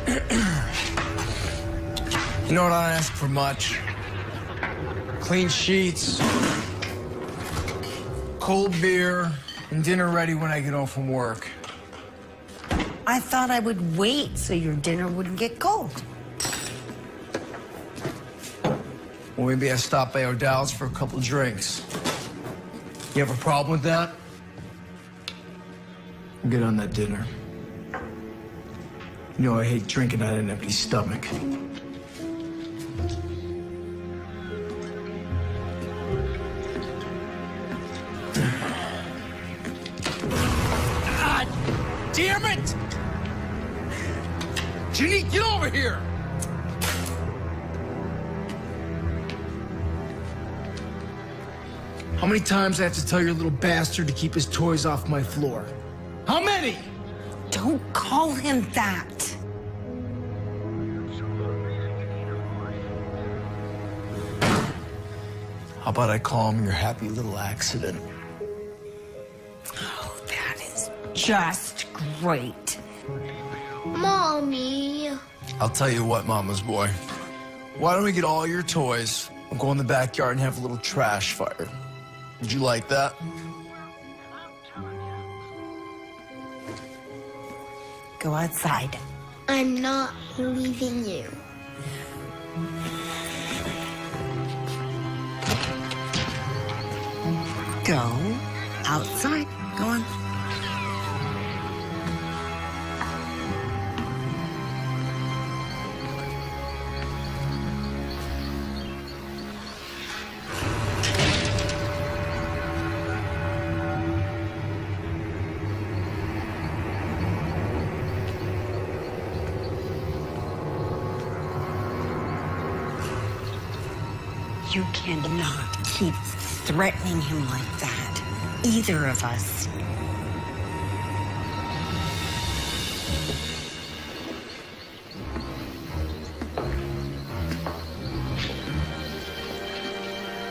You know what, I don't ask for much. Clean sheets, cold beer, and dinner ready when I get home from work. I thought I would wait so your dinner wouldn't get cold. Well, maybe I stop by O'Dowd's for a couple drinks. You have a problem with that? Get on that dinner. You know I hate drinking on an empty stomach. God damn it! Ginny, get over here! How many times I have to tell your little bastard to keep his toys off my floor? How many? Don't call him that. How about I call him your happy little accident? Oh, that is just great. Mommy. I'll tell you what, Mama's boy. Why don't we get all your toys and go in the backyard and have a little trash fire? Would you like that? Go outside. I'm not leaving you. Go outside. Go on. You cannot keep threatening him like that. Either of us.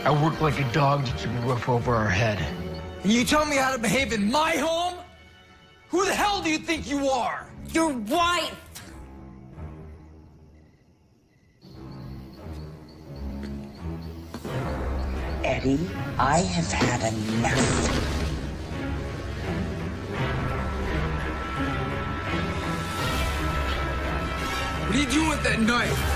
I work like a dog to keep a roof over our head. And you tell me how to behave in my home? Who the hell do you think you are? Your wife! Eddie, I have had enough. What are you doing with that knife?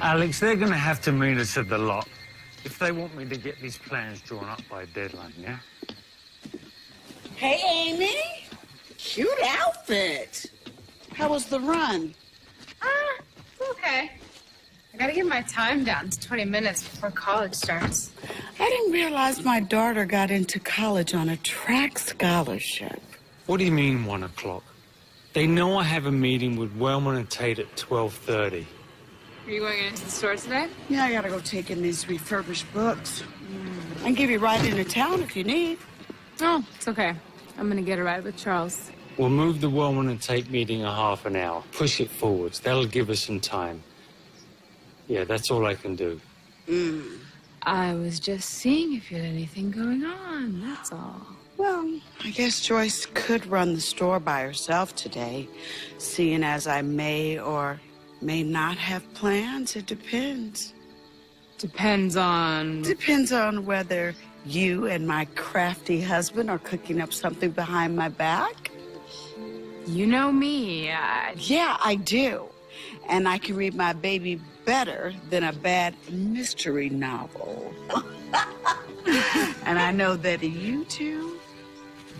Alex, they're going to have to meet us at the lot if they want me to get these plans drawn up by a deadline, yeah? Hey, Amy. Cute outfit. How was the run? Okay. I gotta get my time down to 20 minutes before college starts. I didn't realize my daughter got into college on a track scholarship. What do you mean, 1 o'clock? They know I have a meeting with Wellman and Tate at 12:30. Are you going into the store today? Yeah, I gotta go take in these refurbished books. I can give you a ride into town if you need. Oh, it's okay. I'm gonna get a ride with Charles. We'll move the Wellman and Tate meeting a half an hour. Push it forwards. That'll give us some time. Yeah, that's all I can do. I was just seeing if you had anything going on, that's all. Well, I guess Joyce could run the store by herself today, seeing as I may or may not have plans. It depends. Depends on... Depends on whether you and my crafty husband are cooking up something behind my back. You know me. Yeah, I do. And I can read my baby better than a bad mystery novel. And I know that you two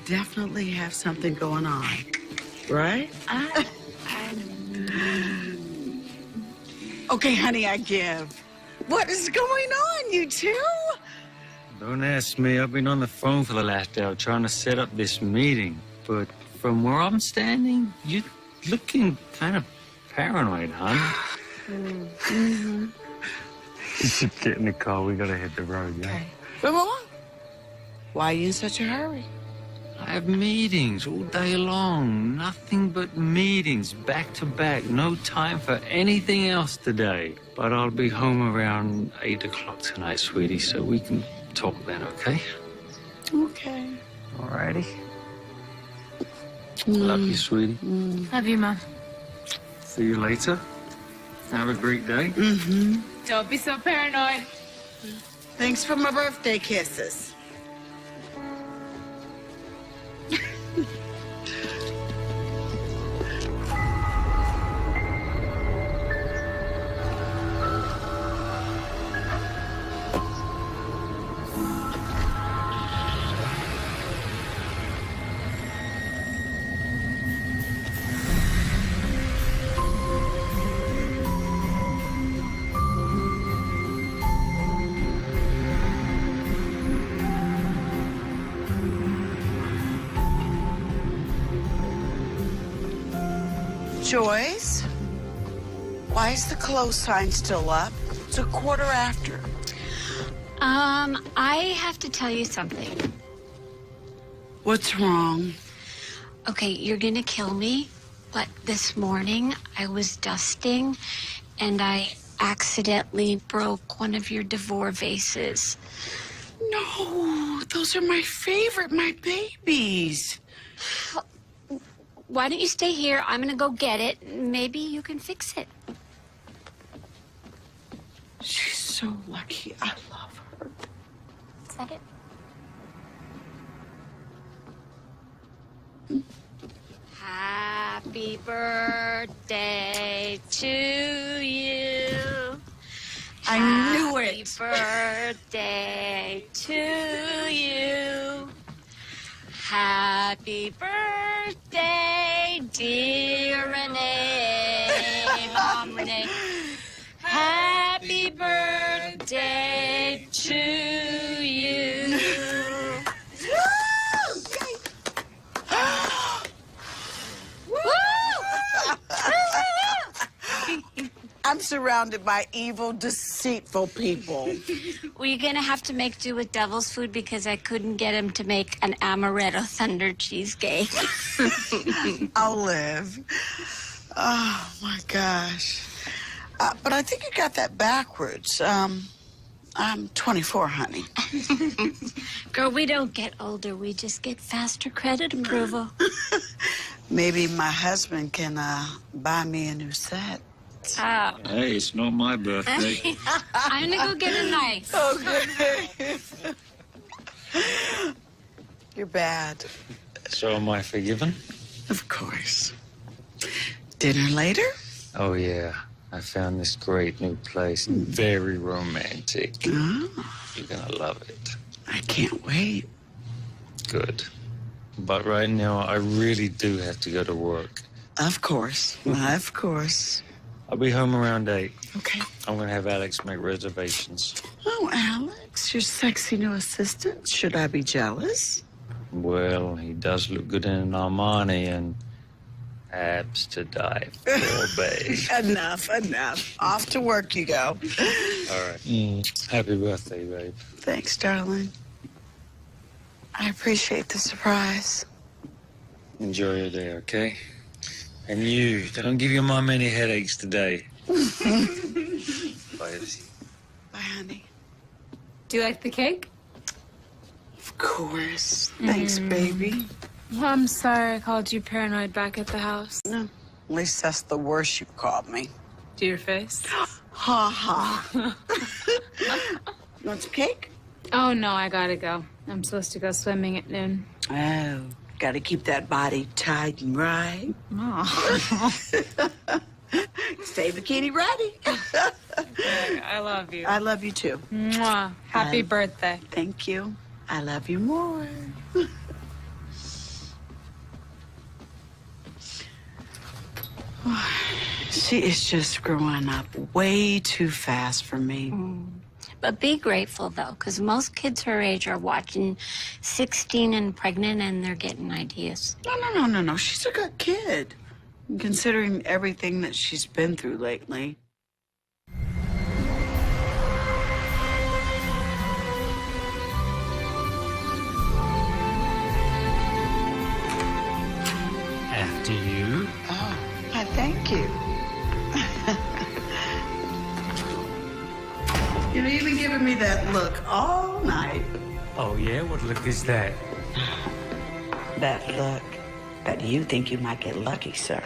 definitely have something going on, right? Okay, honey, I give. What is going on, you two? Don't ask me. I've been on the phone for the last hour trying to set up this meeting. But from where I'm standing, you're looking kind of paranoid, hon. You should get in the car. We gotta hit the road, yeah? Okay. Come on. Why are you in such a hurry? I have meetings all day long. Nothing but meetings, back to back. No time for anything else today. But I'll be home around 8 o'clock tonight, sweetie, so we can talk then, okay? Okay. Alrighty. Love you, sweetie. Love you, Mom. See you later. Have a great day. Don't be so paranoid. Thanks for my birthday kisses. Joyce, why is the close sign still up? It's 1:15. I have to tell you something. What's wrong? Okay, you're gonna kill me, but this morning I was dusting and I accidentally broke one of your Devore vases. No, those are my favorite, my babies. Why don't you stay here? I'm gonna go get it. Maybe you can fix it. She's so lucky. I love her. Is that it? Happy birthday to you. I knew it. Happy birthday to you. Happy birthday, dear Renee. Mom, Renee. Happy birthday to you. I'm surrounded by evil, deceitful people. Well, you're gonna have to make do with devil's food because I couldn't get him to make an amaretto thunder cheesecake. I'll live. Oh, my gosh. But I think you got that backwards. I'm 24, honey. Girl, we don't get older. We just get faster credit approval. Maybe my husband can buy me a new set. Oh. Hey, it's not my birthday. I'm gonna go get a knife. Okay. You're bad. So am I forgiven? Of course. Dinner later? Oh, yeah. I found this great new place. Very romantic. Oh, You're gonna love it. I can't wait. Good. But right now, I really do have to go to work. Of course. Of course. I'll be home around 8. Okay. I'm gonna have Alex make reservations. Oh, Alex, your sexy new assistant. Should I be jealous? Well, he does look good in an Armani and abs to die for, babe. Enough. Off to work you go. All right. Happy birthday, babe. Thanks, darling. I appreciate the surprise. Enjoy your day, okay? And you, don't give your mom any headaches today. Bye, Izzy. Bye, honey. Do you like the cake? Of course. Thanks, baby. Well, I'm sorry I called you paranoid back at the house. No, at least that's the worst you called me. To your face? Ha ha. You want some cake? Oh, no, I gotta go. I'm supposed to go swimming at noon. Oh, gotta keep that body tight and right. Oh. Stay bikini ready. I love you. I love you too. Mwah. Happy birthday. Thank you. I love you more. She is just growing up way too fast for me. But be grateful, though, because most kids her age are watching 16 and Pregnant, and they're getting ideas. No. She's a good kid, considering everything that she's been through lately. After you. Oh, I thank you. You've even given me that look all night. Oh, yeah? What look is that? That look that you think you might get lucky, sir.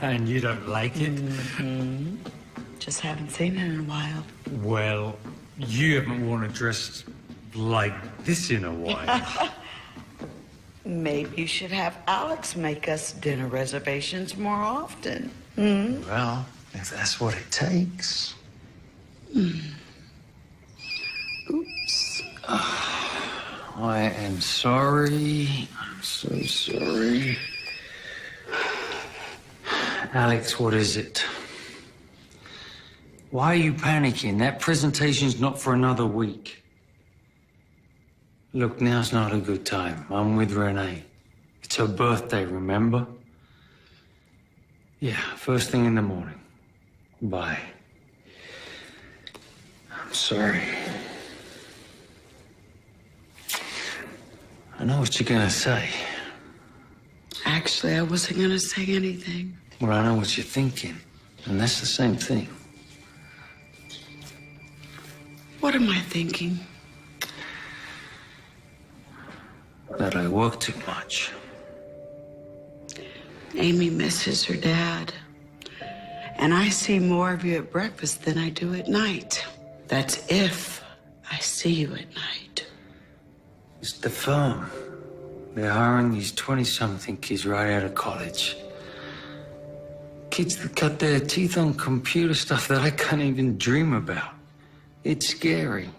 And you don't like it? Just haven't seen it in a while. Well, you haven't worn a dress like this in a while. Maybe you should have Alex make us dinner reservations more often. Well, if that's what it takes. Oops. I am sorry. I'm so sorry. Alex, what is it? Why are you panicking? That presentation's not for another week. Look, now's not a good time. I'm with Renee. It's her birthday, remember? Yeah, first thing in the morning. Bye. I'm sorry. I know what you're gonna say. Actually, I wasn't gonna say anything. Well, I know what you're thinking, and that's the same thing. What am I thinking? That I work too much. Amy misses her dad. And I see more of you at breakfast than I do at night. That's if I see you at night. It's the firm. They're hiring these 20-something kids right out of college. Kids that cut their teeth on computer stuff that I can't even dream about. It's scary.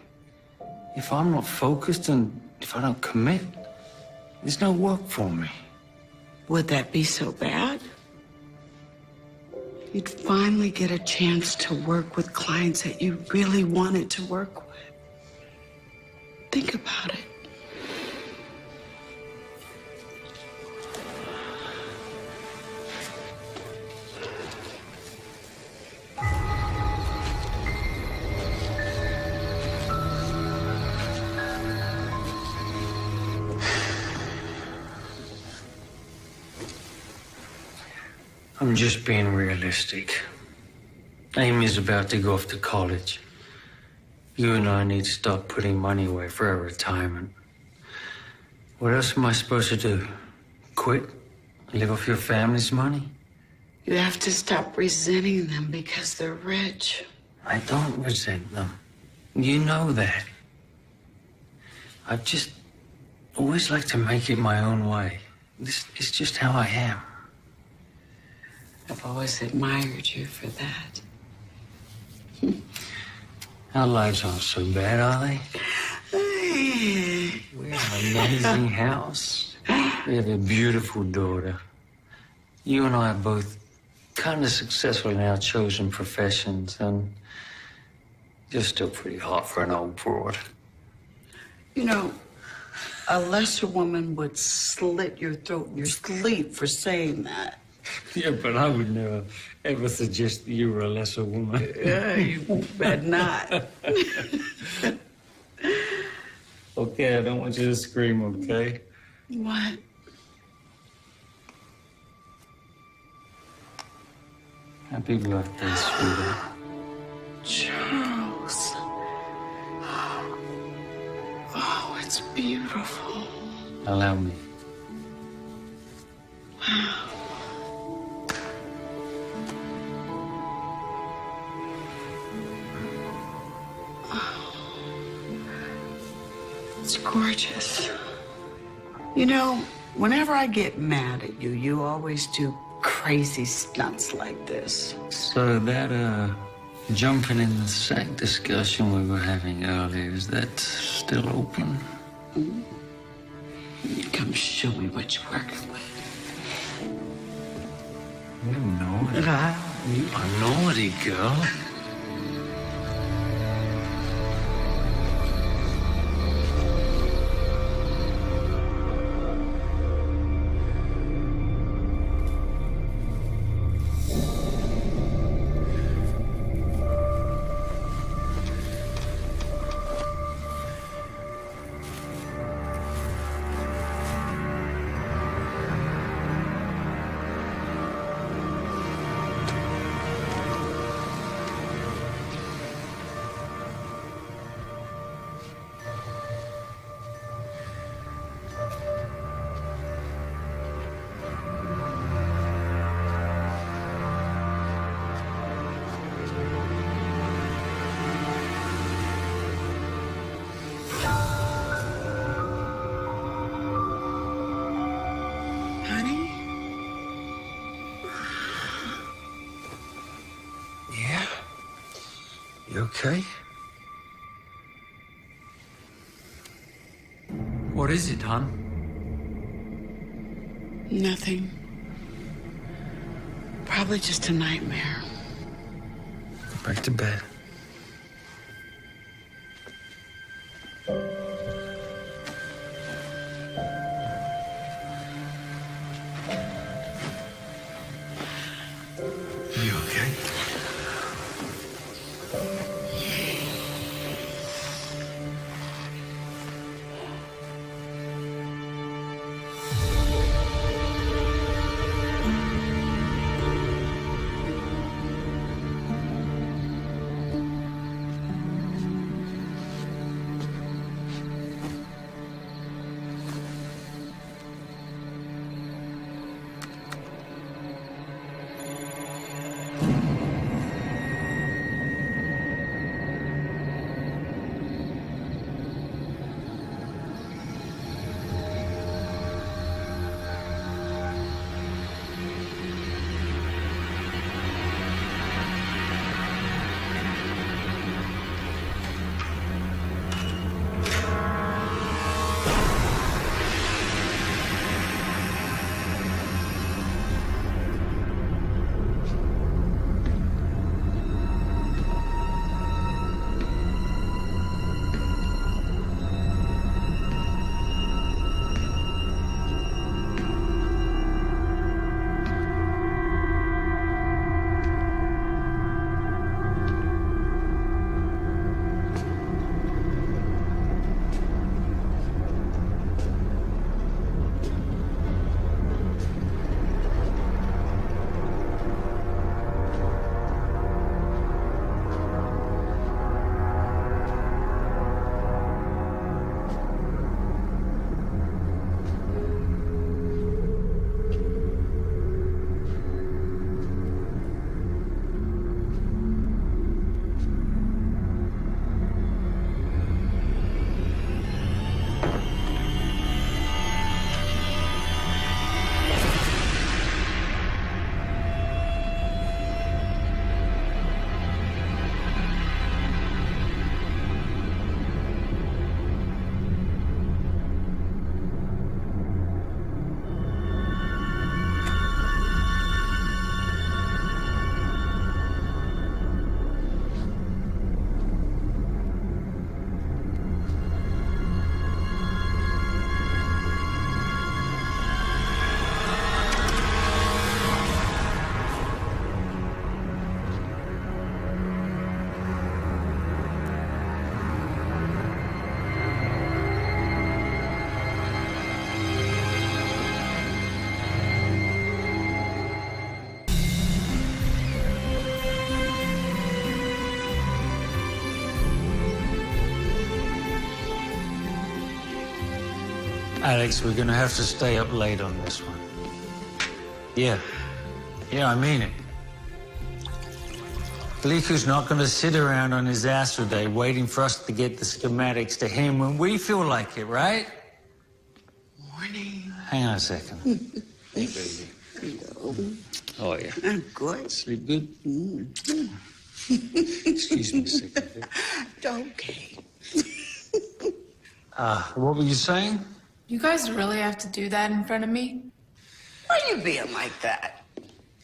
If I'm not focused and if I don't commit, there's no work for me. Would that be so bad? You'd finally get a chance to work with clients that you really wanted to work with. Think about it. I'm just being realistic. Amy's about to go off to college. You and I need to start putting money away for our retirement. What else am I supposed to do? Quit? Live off your family's money? You have to stop resenting them because they're rich. I don't resent them. You know that. I've just always liked to make it my own way. This is just how I am. I've always admired you for that. Our lives aren't so bad, are they? We have an amazing house. We have a beautiful daughter. You and I are both kind of successful in our chosen professions, and you're still pretty hot for an old broad. You know, a lesser woman would slit your throat in your sleep for saying that. Yeah, but I would never, ever suggest that you were a lesser woman. Yeah, you bet not. Okay, I don't want you to scream, okay? What? Happy birthday, sweetheart. Charles. Oh, it's beautiful. Allow me. Wow. It's gorgeous. You know, whenever I get mad at you, you always do crazy stunts like this. So that, jumping in the sack discussion we were having earlier, is that still open? Come show me what you're working with. You know it. You are naughty, girl. Honey? Yeah? You okay? What is it, hon? Nothing. Probably just a nightmare. Back to bed. You okay? Alex, we're gonna have to stay up late on this one. Yeah, I mean it. Bliku's not gonna sit around on his ass all day waiting for us to get the schematics to him when we feel like it, right? Morning. Hang on a second. Hey, baby. Hello. Oh, yeah. I'm good. Sleep good? Excuse me a second. Okay. What were you saying? You guys really have to do that in front of me? Why are you being like that?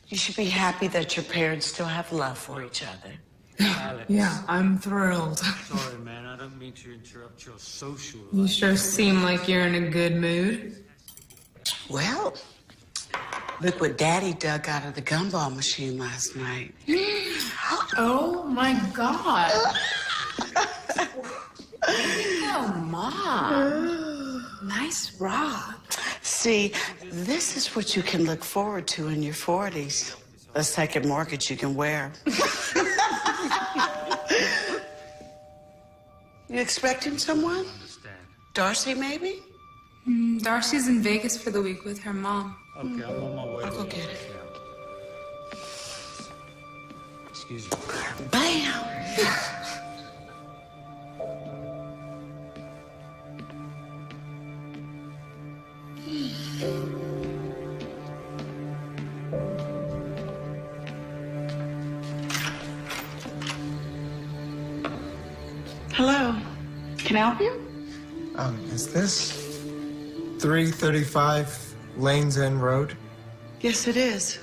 You should be happy that your parents still have love for each other. Alex. Yeah, I'm thrilled. Sorry, man. I don't mean to interrupt your social life. You sure seem like you're in a good mood. Well, look what Daddy dug out of the gumball machine last night. Oh my God. Oh, Mom. Nice rock. See, this is what you can look forward to in your 40s. A second mortgage you can wear. You expecting someone? Darcy, maybe? Darcy's in Vegas for the week with her mom. Okay, I'm on my way. I'll go get it. Excuse me. Bam! Hello. Can I help you? Is this 335 Lanes End Road? Yes, it is.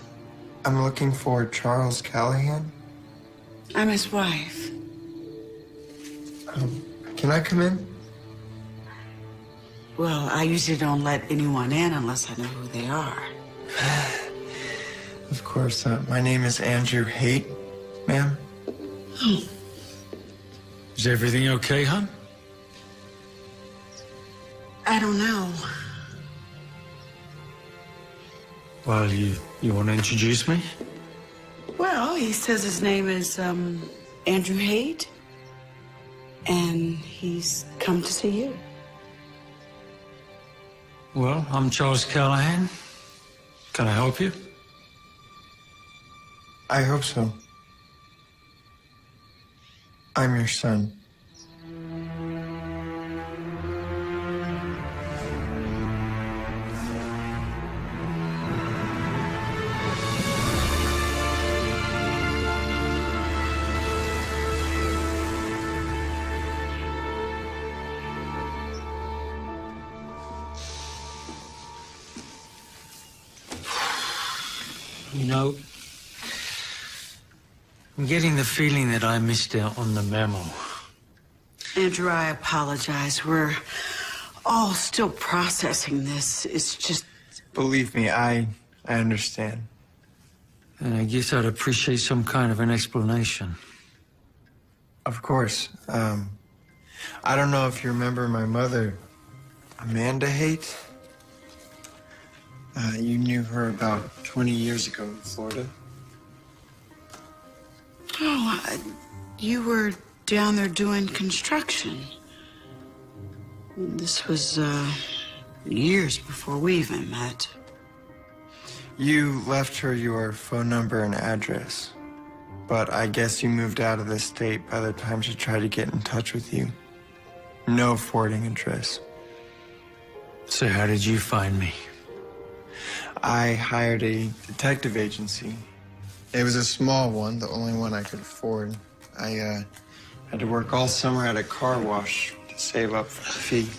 I'm looking for Charles Callahan. I'm his wife. Can I come in? Well, I usually don't let anyone in unless I know who they are. Of course. My name is Andrew Haight, ma'am. Is everything okay, hon? I don't know. Well, you want to introduce me? Well, he says his name is Andrew Haight, and he's come to see you. Well, I'm Charles Callahan. Can I help you? I hope so. I'm your son. You know, I'm getting the feeling that I missed out on the memo. Andrew, I apologize. We're all still processing this. It's just... Believe me, I understand. And I guess I'd appreciate some kind of an explanation. Of course. I don't know if you remember my mother, Amanda Haight. You knew her about 20 years ago in Florida. Oh, you were down there doing construction. This was, years before we even met. You left her your phone number and address, but I guess you moved out of the state by the time she tried to get in touch with you. No forwarding address. So how did you find me? I hired a detective agency. It was a small one, the only one I could afford. I had to work all summer at a car wash to save up for the fee.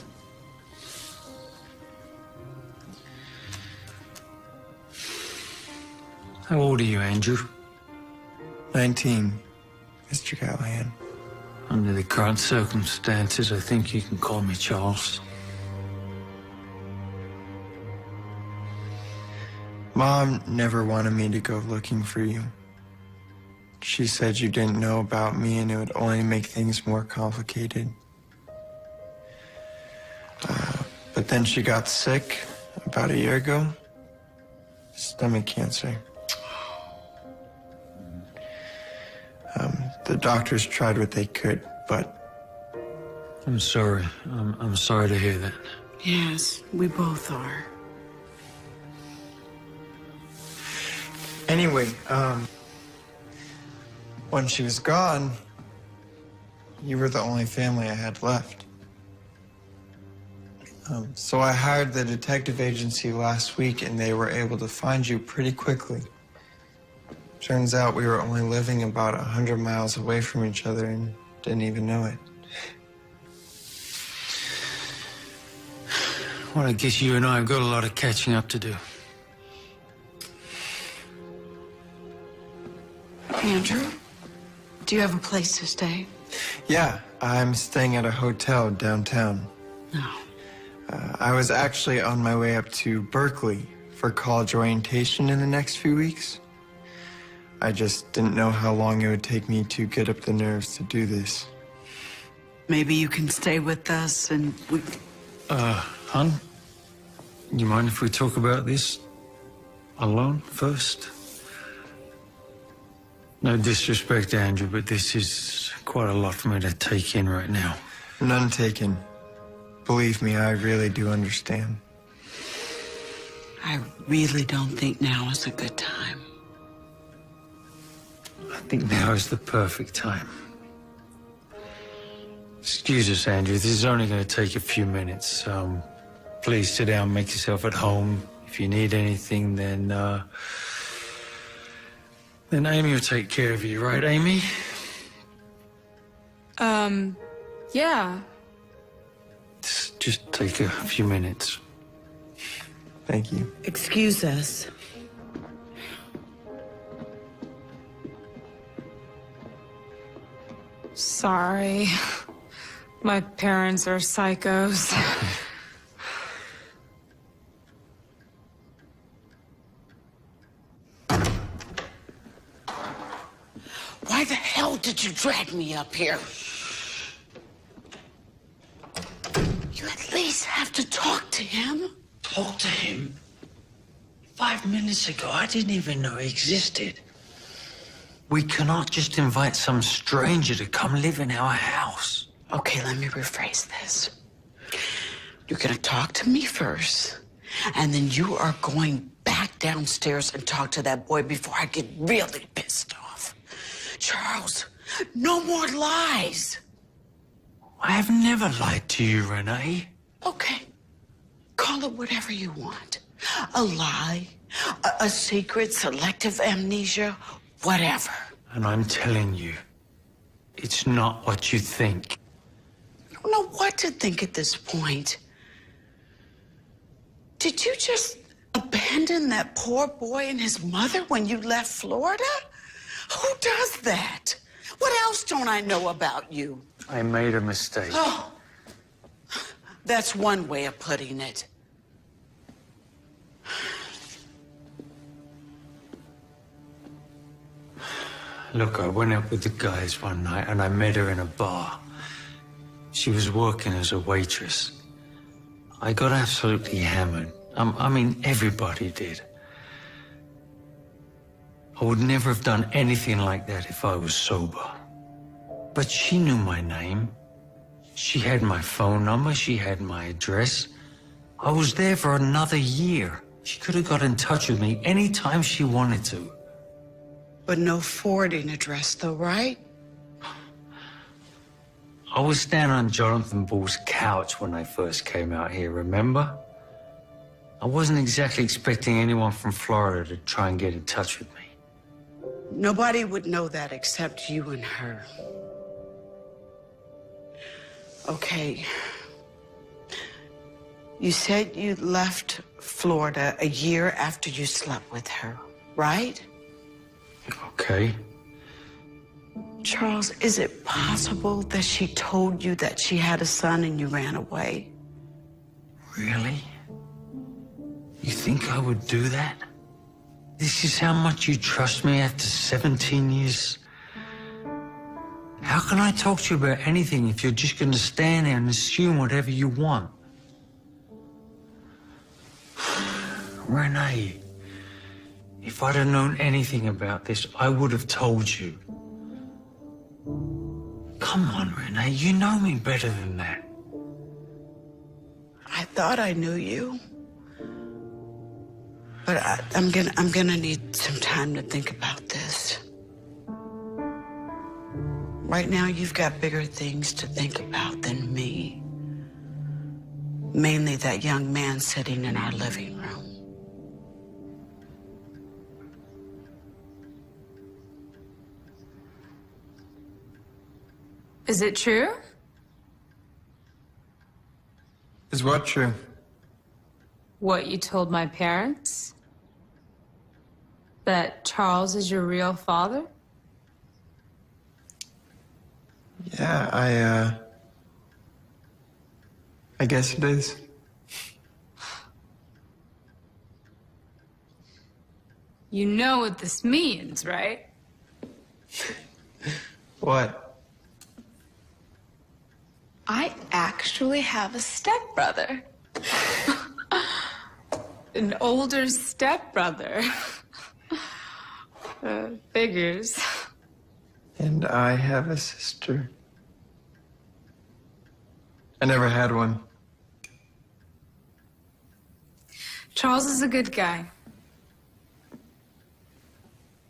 How old are you, Andrew? 19, Mr. Callahan. Under the current circumstances, I think you can call me Charles. Mom never wanted me to go looking for you. She said you didn't know about me and it would only make things more complicated. But then she got sick about a year ago. Stomach cancer. The doctors tried what they could, but... I'm sorry. I'm sorry to hear that. Yes, we both are. Anyway, when she was gone, you were the only family I had left. So I hired the detective agency last week, and they were able to find you pretty quickly. Turns out we were only living about 100 miles away from each other and didn't even know it. Well, I guess you and I have got a lot of catching up to do. Andrew, do you have a place to stay? Yeah, I'm staying at a hotel downtown. No. I was actually on my way up to Berkeley for college orientation in the next few weeks. I just didn't know how long it would take me to get up the nerves to do this. Maybe you can stay with us and we... Hun, you mind if we talk about this alone first? No disrespect, Andrew, but this is quite a lot for me to take in right now. None taken. Believe me, I really do understand. I really don't think now is a good time. I think now is the perfect time. Excuse us, Andrew. This is only going to take a few minutes. Please sit down, make yourself at home. If you need anything, then Amy will take care of you, right, Amy? Yeah. Just take a few minutes. Thank you. Excuse us. Sorry. My parents are psychos. Why the hell did you drag me up here? You at least have to talk to him. Talk to him? 5 minutes ago, I didn't even know he existed. We cannot just invite some stranger to come live in our house. Okay, let me rephrase this. You're gonna talk to me first, and then you are going back downstairs and talk to that boy before I get really pissed off. Charles, no more lies. I have never lied to you, Renee. Okay, call it whatever you want. A lie, a secret, selective amnesia, whatever. And I'm telling you, it's not what you think. I don't know what to think at this point. Did you just abandon that poor boy and his mother when you left Florida? Who does that? What else don't I know about you? I made a mistake. Oh, that's one way of putting it. Look, I went out with the guys one night and I met her in a bar. She was working as a waitress. I got absolutely hammered. I mean, everybody did. I would never have done anything like that if I was sober. But she knew my name. She had my phone number. She had my address. I was there for another year. She could have got in touch with me anytime she wanted to. But no forwarding address, though, right? I was standing on Jonathan Bull's couch when I first came out here, remember? I wasn't exactly expecting anyone from Florida to try and get in touch with me. Nobody would know that except you and her. Okay. You said you left Florida a year after you slept with her, right? Okay. Charles, is it possible that she told you that she had a son and you ran away? Really? You think I would do that? This is how much you trust me after 17 years? How can I talk to you about anything if you're just going to stand there and assume whatever you want? Renee, if I'd have known anything about this, I would have told you. Come on, Renee, you know me better than that. I thought I knew you. But I'm gonna need some time to think about this. Right now, you've got bigger things to think about than me. Mainly that young man sitting in our living room. Is it true? Is what true? What you told my parents? That Charles is your real father? Yeah, I guess it is. You know what this means, right? What? I actually have a stepbrother. An older stepbrother. Figures. And I have a sister. I never had one. Charles is a good guy.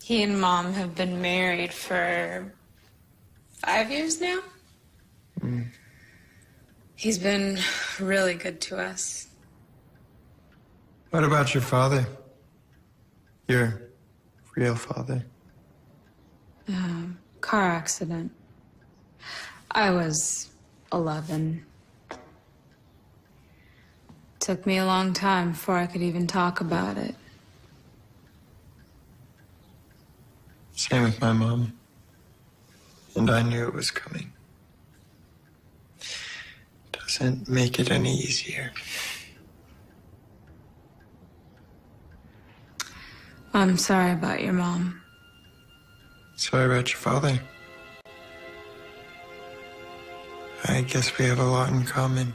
He and Mom have been married for 5 years now. He's been really good to us. What about your father? Your real father? Car accident. I was 11. Took me a long time before I could even talk about it. Same with my mom. And I knew it was coming. Doesn't make it any easier. I'm sorry about your mom. Sorry about your father. I guess we have a lot in common.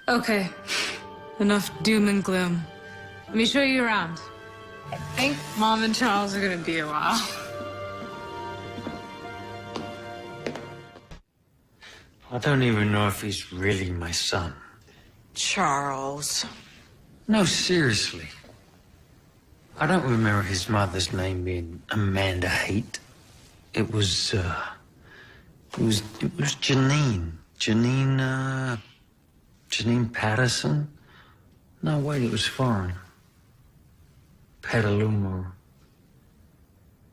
Okay, enough doom and gloom. Let me show you around. I think Mom and Charles are gonna be a while. I don't even know if he's really my son. Charles. No, seriously. I don't remember his mother's name being Amanda Haight. It was Janine. Janine Patterson? No, wait, it was foreign. Petaluma.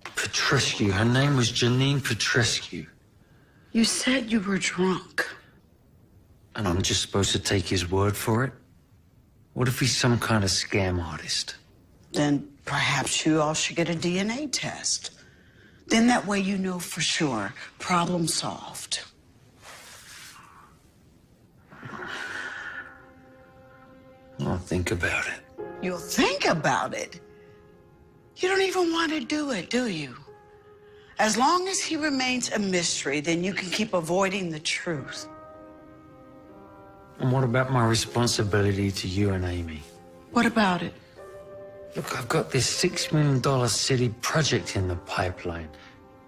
Petrescu. Her name was Janine Petrescu. You said you were drunk. And I'm just supposed to take his word for it? What if he's some kind of scam artist? Then perhaps you all should get a DNA test. Then that way you know for sure. Problem solved. I'll think about it. You'll think about it. You don't even want to do it, do you? As long as he remains a mystery, then you can keep avoiding the truth. And what about my responsibility to you and Amy? What about it? Look, I've got this $6 million city project in the pipeline.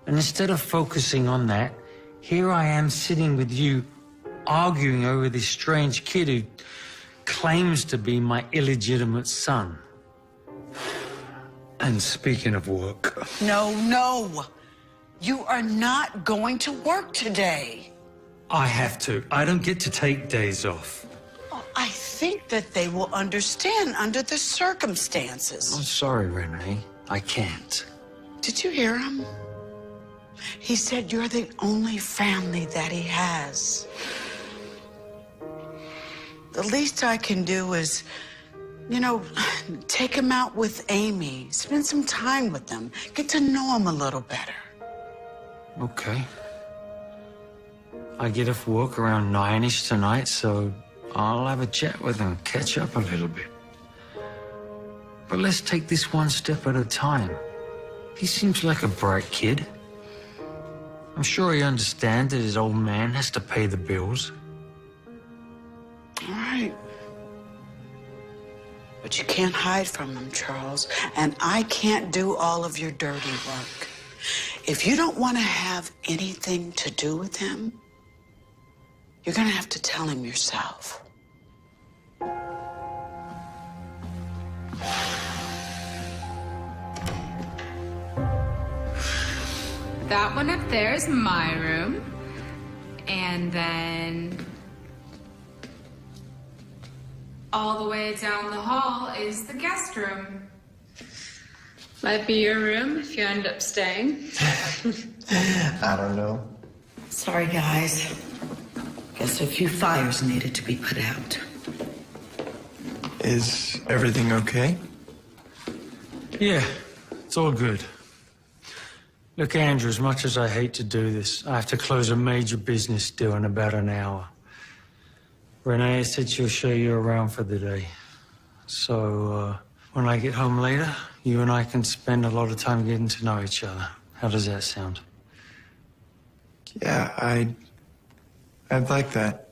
And instead of focusing on that, here I am sitting with you, arguing over this strange kid who claims to be my illegitimate son. And speaking of work... No. You are not going to work today. I have to. I don't get to take days off. Well, I think that they will understand under the circumstances. I'm sorry, Renee. I can't. Did you hear him? He said you're the only family that he has. The least I can do is, take him out with Amy, spend some time with them, get to know him a little better. Okay. I get off work around 9-ish tonight, so I'll have a chat with him, catch up a little bit. But let's take this one step at a time. He seems like a bright kid. I'm sure he understands that his old man has to pay the bills. All right. But you can't hide from him, Charles, and I can't do all of your dirty work. If you don't want to have anything to do with him, you're going to have to tell him yourself. That one up there is my room. And then all the way down the hall is the guest room. Might be your room if you end up staying. I don't know. Sorry, guys. Guess a few fires needed to be put out. Is everything okay? Yeah, it's all good. Look, Andrew, as much as I hate to do this, I have to close a major business deal in about an hour. Renee said she'll show you around for the day. So, when I get home later, you and I can spend a lot of time getting to know each other. How does that sound? Yeah, I'd like that.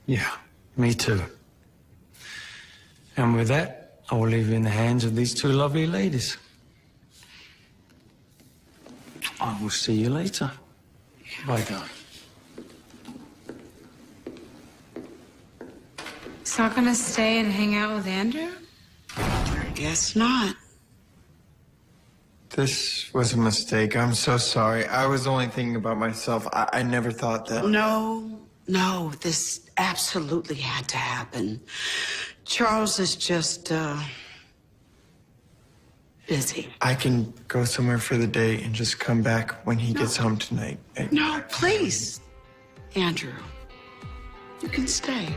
Yeah, me too. And with that, I will leave you in the hands of these two lovely ladies. I will see you later. Bye, darling. He's not gonna stay and hang out with Andrew? I guess not. This was a mistake. I'm so sorry. I was only thinking about myself. I never thought that. No, this absolutely had to happen. Charles is just, busy. I can go somewhere for the day and just come back when he gets home tonight. No, please, Andrew. You can stay.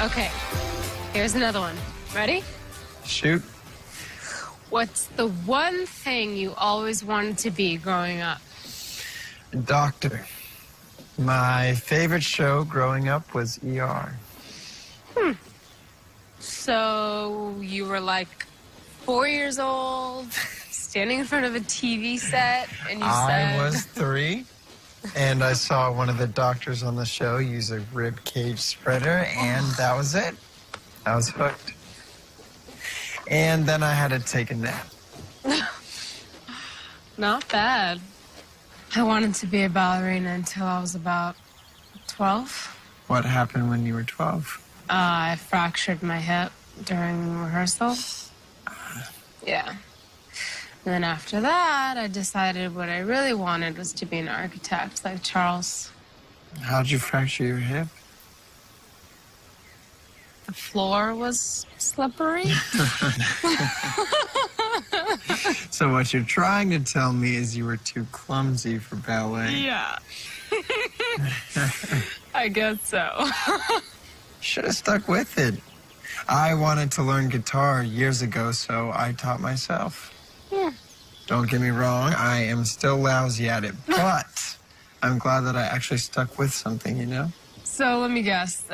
Okay, here's another one. Ready? Shoot. What's the one thing you always wanted to be growing up? Doctor. My favorite show growing up was ER. So you were like 4 years old, standing in front of a TV set, and you said... I was 3, and I saw one of the doctors on the show use a rib cage spreader, and that was it. I was hooked. And then I had to take a nap. Not bad. I wanted to be a ballerina until I was about 12. What happened when you were 12? I fractured my hip during rehearsal. Yeah. And then after that, I decided what I really wanted was to be an architect like Charles. How'd you fracture your hip? The floor was slippery. So what you're trying to tell me is you were too clumsy for ballet. Yeah. I guess so. Should have stuck with it. I wanted to learn guitar years ago, so I taught myself. Don't get me wrong, I am still lousy at it, but I'm glad that I actually stuck with something, you know? So let me guess.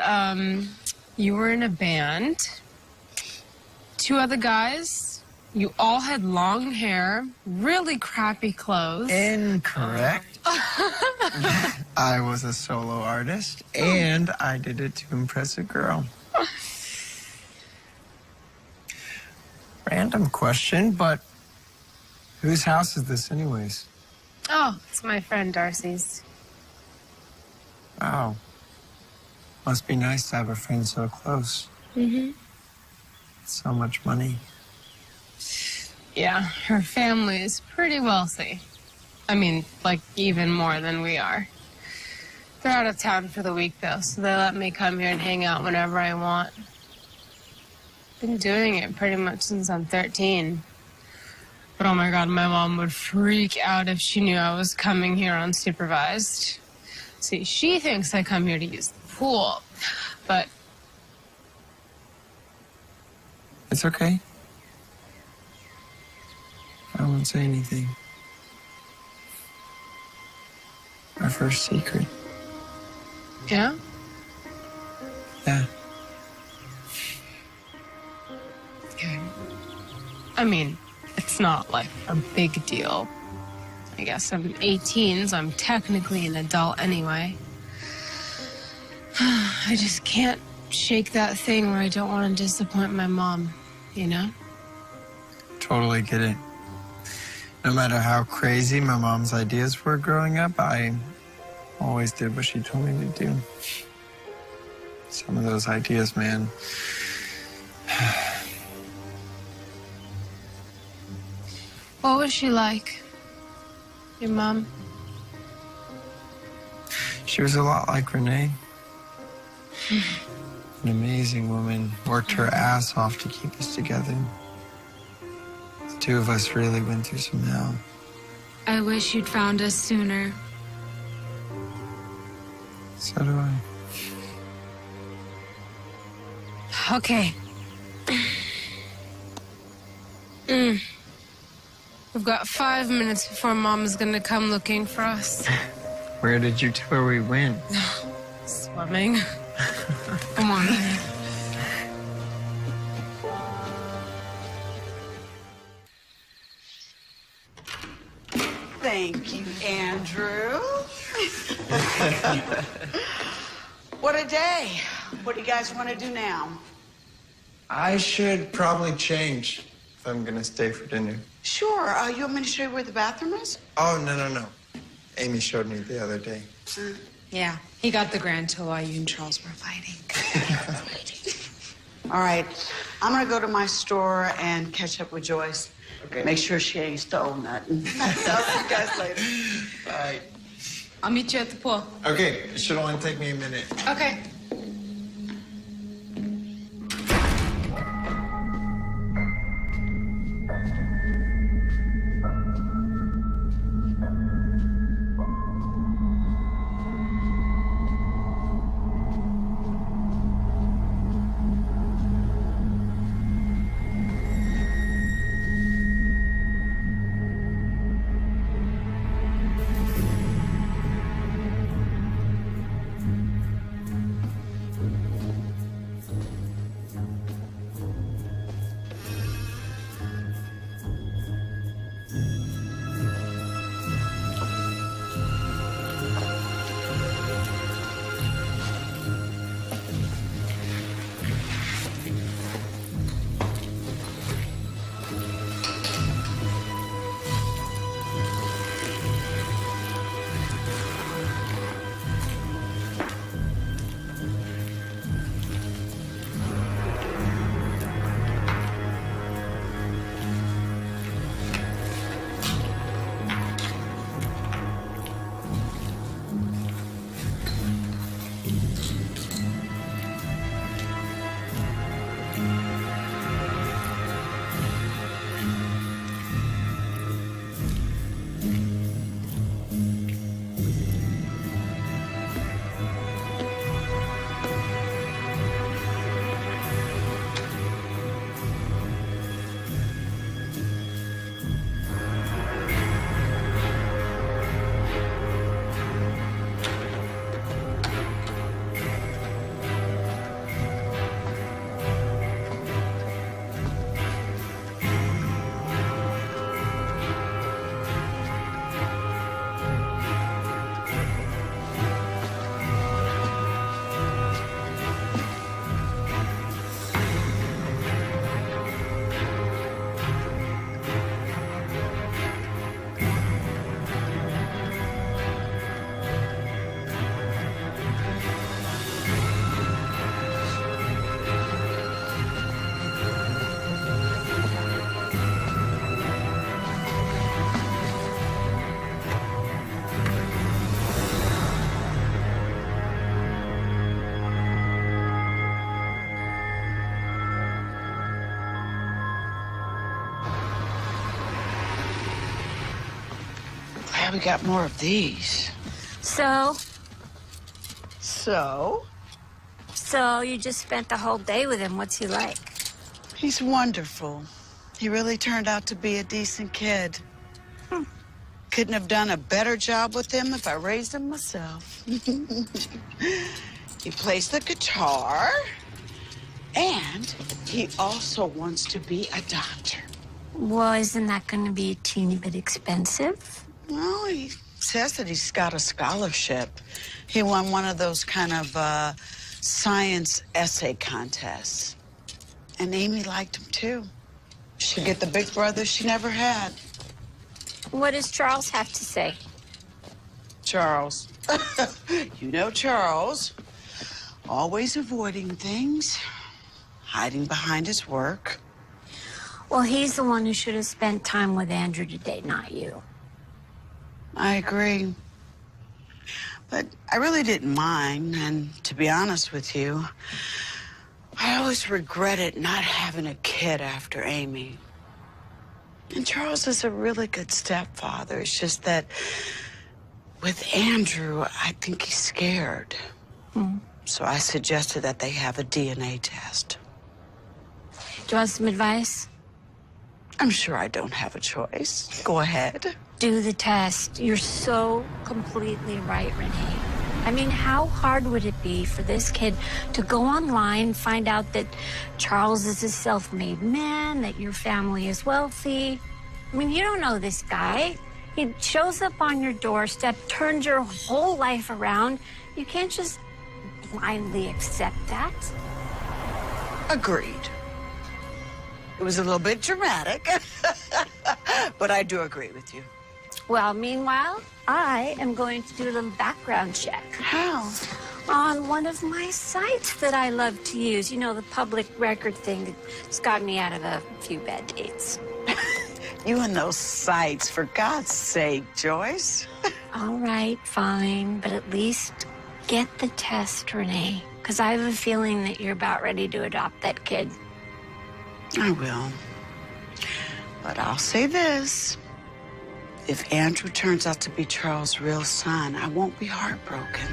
You were in a band. 2 other guys. You all had long hair, really crappy clothes. Incorrect. I was a solo artist, and I did it to impress a girl. Random question, but whose house is this anyways? Oh, it's my friend Darcy's. Wow. Must be nice to have a friend so close. Mm-hmm. So much money. Yeah, her family is pretty wealthy. I mean, like, even more than we are. They're out of town for the week, though, so they let me come here and hang out whenever I want. Been doing it pretty much since I'm 13. But oh my God, my mom would freak out if she knew I was coming here unsupervised. See, she thinks I come here to use the pool, but... It's okay. I won't say anything. Our first secret. Yeah? Yeah. Okay. I mean, it's not like a big deal. I guess I'm 18, so I'm technically an adult anyway. I just can't shake that thing where I don't want to disappoint my mom, you know? Totally get it. No matter how crazy my mom's ideas were growing up, I always did what she told me to do. Some of those ideas, man. What was she like? Your mom? She was a lot like Renee. An amazing woman. Worked her ass off to keep us together. The two of us really went through some hell. I wish you'd found us sooner. So do I. Okay. We've got 5 minutes before Mom's gonna come looking for us. Where did you tell her we went? Swimming. Come on. Thank you, Andrew. What a day. What do you guys want to do now? I should probably change if I'm gonna stay for dinner. Sure. You want me to show you where the bathroom is? Oh, no. Amy showed me the other day. Yeah, he got the grand tour while you and Charles were fighting. All right. I'm going to go to my store and catch up with Joyce. Okay. Make sure she ain't stole nothing. I'll see you guys later. Bye. I'll meet you at the pool. Okay, it should only take me a minute. Okay. glad we got more of these. So So, you just spent the whole day with him. What's he like? he's wonderful. He really turned out to be a decent kid. Couldn't have done a better job with him if I raised him myself. He plays the guitar, and he also wants to be a doctor. Well, isn't that going to be a teeny bit expensive? Well, he says that he's got a scholarship. He won one of those kind of science essay contests. And Amy liked him, too. She'd get the big brother she never had. What does Charles have to say? Charles. You know Charles. Always avoiding things, hiding behind his work. Well, he's the one who should have spent time with Andrew today, not you. I agree. But I really didn't mind, and to be honest with you, I always regretted not having a kid after Amy. And Charles is a really good stepfather. It's just that with Andrew, I think he's scared. So I suggested that they have a DNA test. Do you want some advice? I'm sure I don't have a choice. Go ahead. Do the test. You're so completely right, Renee. I mean, how hard would it be for this kid to go online, find out that Charles is a self-made man, that your family is wealthy? I mean, you don't know this guy. He shows up on your doorstep, turns your whole life around. You can't just blindly accept that. Agreed. It was a little bit dramatic, but I do agree with you. Well, meanwhile, I am going to do a little background check. How? On one of my sites that I love to use. You know, the public record thing that's got me out of a few bad dates. You and those sites, for God's sake, Joyce. All right, fine, but at least get the test, Renee, because I have a feeling that you're about ready to adopt that kid. I will. But I'll say this. If Andrew turns out to be Charles' real son, I won't be heartbroken.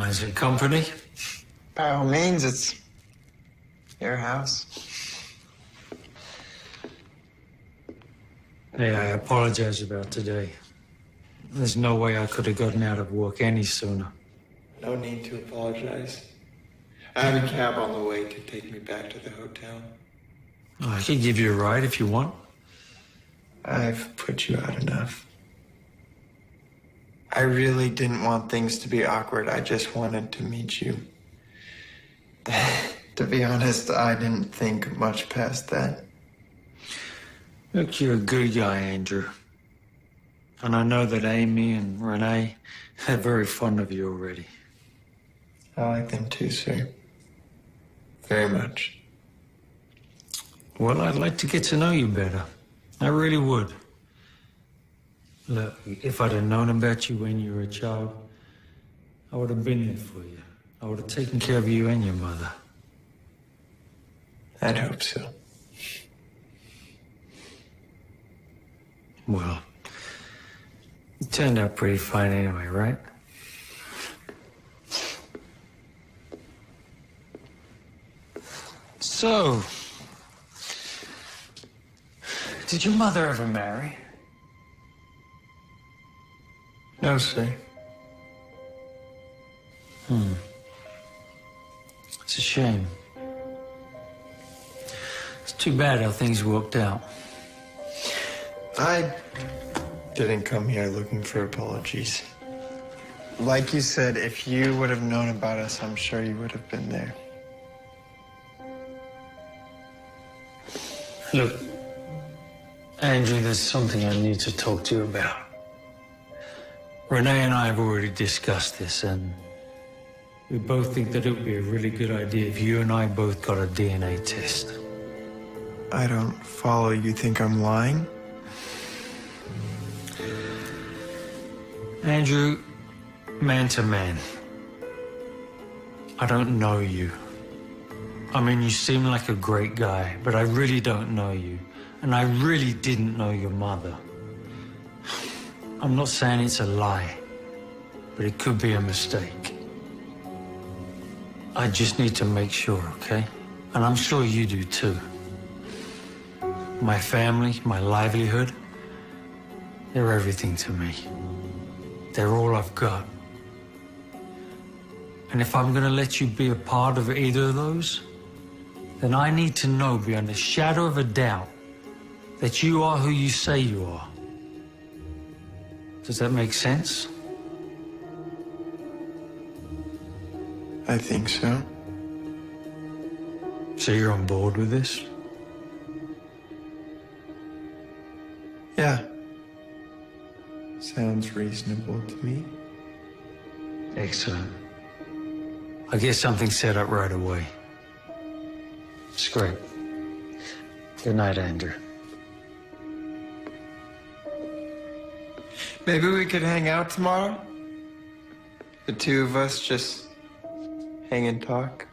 Is it company? By all means, it's your house. Hey, I apologize about today. There's no way I could have gotten out of work any sooner. No need to apologize. I have a cab on the way to take me back to the hotel. I can give you a ride if you want. I've put you out enough. I really didn't want things to be awkward. I just wanted to meet you. To be honest, I didn't think much past that. Look, you're a good guy, Andrew. And I know that Amy and Renee are very fond of you already. I like them too, sir. Very much. Well, I'd like to get to know you better. I really would. Look, if I'd have known about you when you were a child, I would have been there for you. I would have taken care of you and your mother. I'd hope so. Well, you turned out pretty fine anyway, right? So, did your mother ever marry? No, sir. It's a shame. It's too bad how things worked out. I didn't come here looking for apologies. Like you said, if you would have known about us, I'm sure you would have been there. Look, Andrew, there's something I need to talk to you about. Renee and I have already discussed this, and we both think that it would be a really good idea if you and I both got a DNA test. I don't follow. You think I'm lying? Andrew, man to man, I don't know you. I mean, you seem like a great guy, but I really don't know you. And I really didn't know your mother. I'm not saying it's a lie, but it could be a mistake. I just need to make sure, okay? And I'm sure you do too. My family, my livelihood, they're everything to me. They're all I've got. And if I'm gonna let you be a part of either of those, then I need to know beyond a shadow of a doubt that you are who you say you are. Does that make sense? I think so. So you're on board with this? Yeah. Sounds reasonable to me. Excellent. I'll get something set up right away. It's great. Good night, Andrew. Maybe we could hang out tomorrow? The two of us just hang and talk?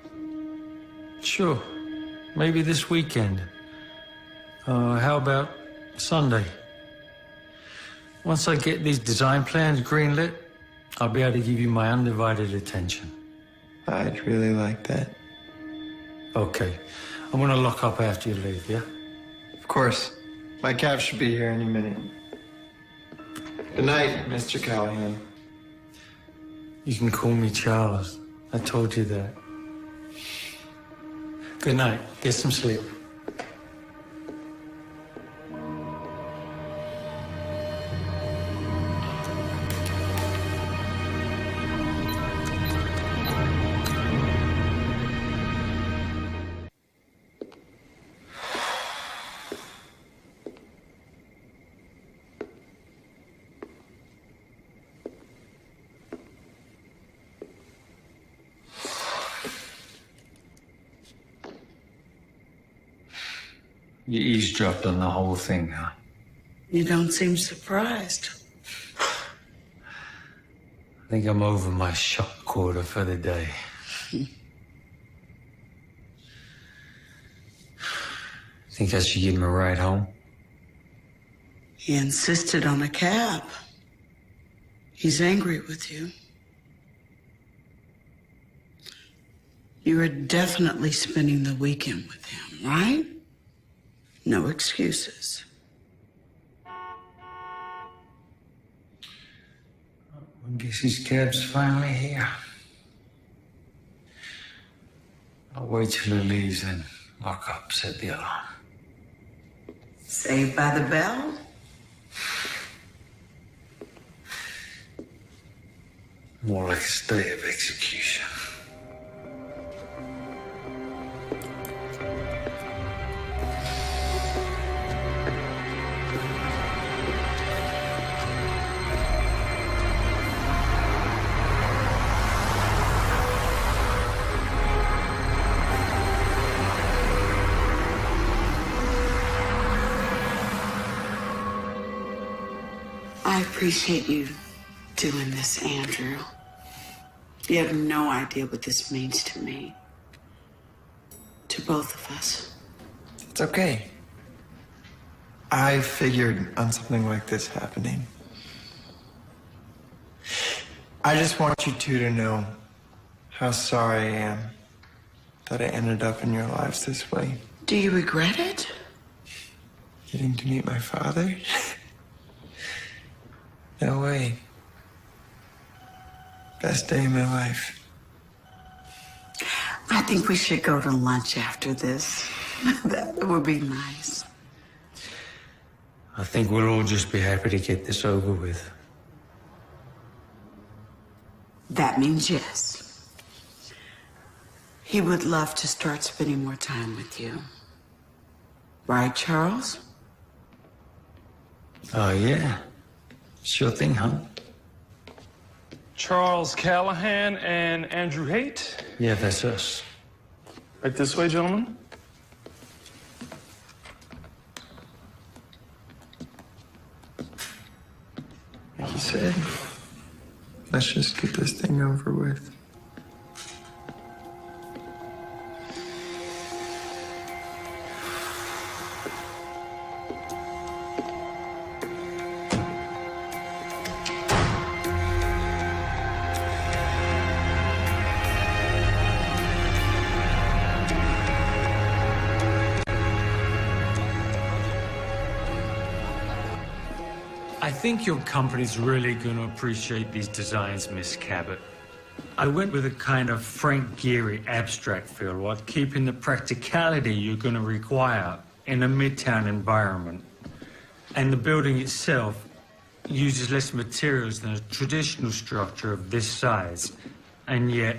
Sure. Maybe this weekend. How about Sunday? Once I get these design plans greenlit, I'll be able to give you my undivided attention. I'd really like that. Okay. I'm gonna lock up after you leave, yeah? Of course. My cab should be here any minute. Good night, Mr. Callahan. You can call me Charles. I told you that. Good night. Get some sleep. You eavesdropped on the whole thing, huh? You don't seem surprised. I think I'm over my shock quarter for the day. Think I should give him a ride home? He insisted on a cab. He's angry with you. You are definitely spending the weekend with him, right? No excuses. I guess his cab's finally here. I'll wait till he leaves, then lock up, set the alarm. Saved by the bell? More like a stay of execution. I appreciate you doing this, Andrew. You have no idea what this means to me. To both of us. It's okay. I figured on something like this happening. I just want you two to know how sorry I am that I ended up in your lives this way. Do you regret it? Getting to meet my father? No way. Best day of my life. I think we should go to lunch after this. That would be nice. I think we'll all just be happy to get this over with. That means yes. He would love to start spending more time with you. Right, Charles? Oh, yeah. Sure thing, huh? Charles Callahan and Andrew Haight. Yeah, that's us. Right this way, gentlemen. Like you said, let's just get this thing over with. I think your company's really going to appreciate these designs, Miss Cabot. I went with a kind of Frank Gehry abstract feel while keeping the practicality you're going to require in a midtown environment. And the building itself uses less materials than a traditional structure of this size, and yet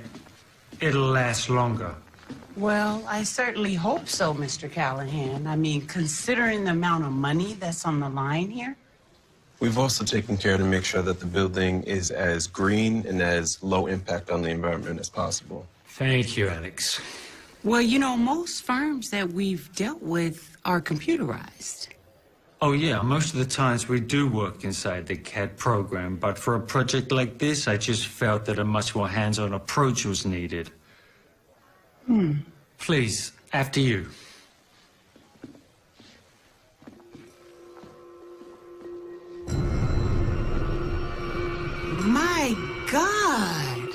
it'll last longer. Well, I certainly hope so, Mr. Callahan. I mean, considering the amount of money that's on the line here. We've also taken care to make sure that the building is as green and as low impact on the environment as possible. Thank you, Alex. Well, you know, most firms that we've dealt with are computerized. Oh, yeah, most of the times we do work inside the CAD program, but for a project like this, I just felt that a much more hands-on approach was needed. Please, after you. My God!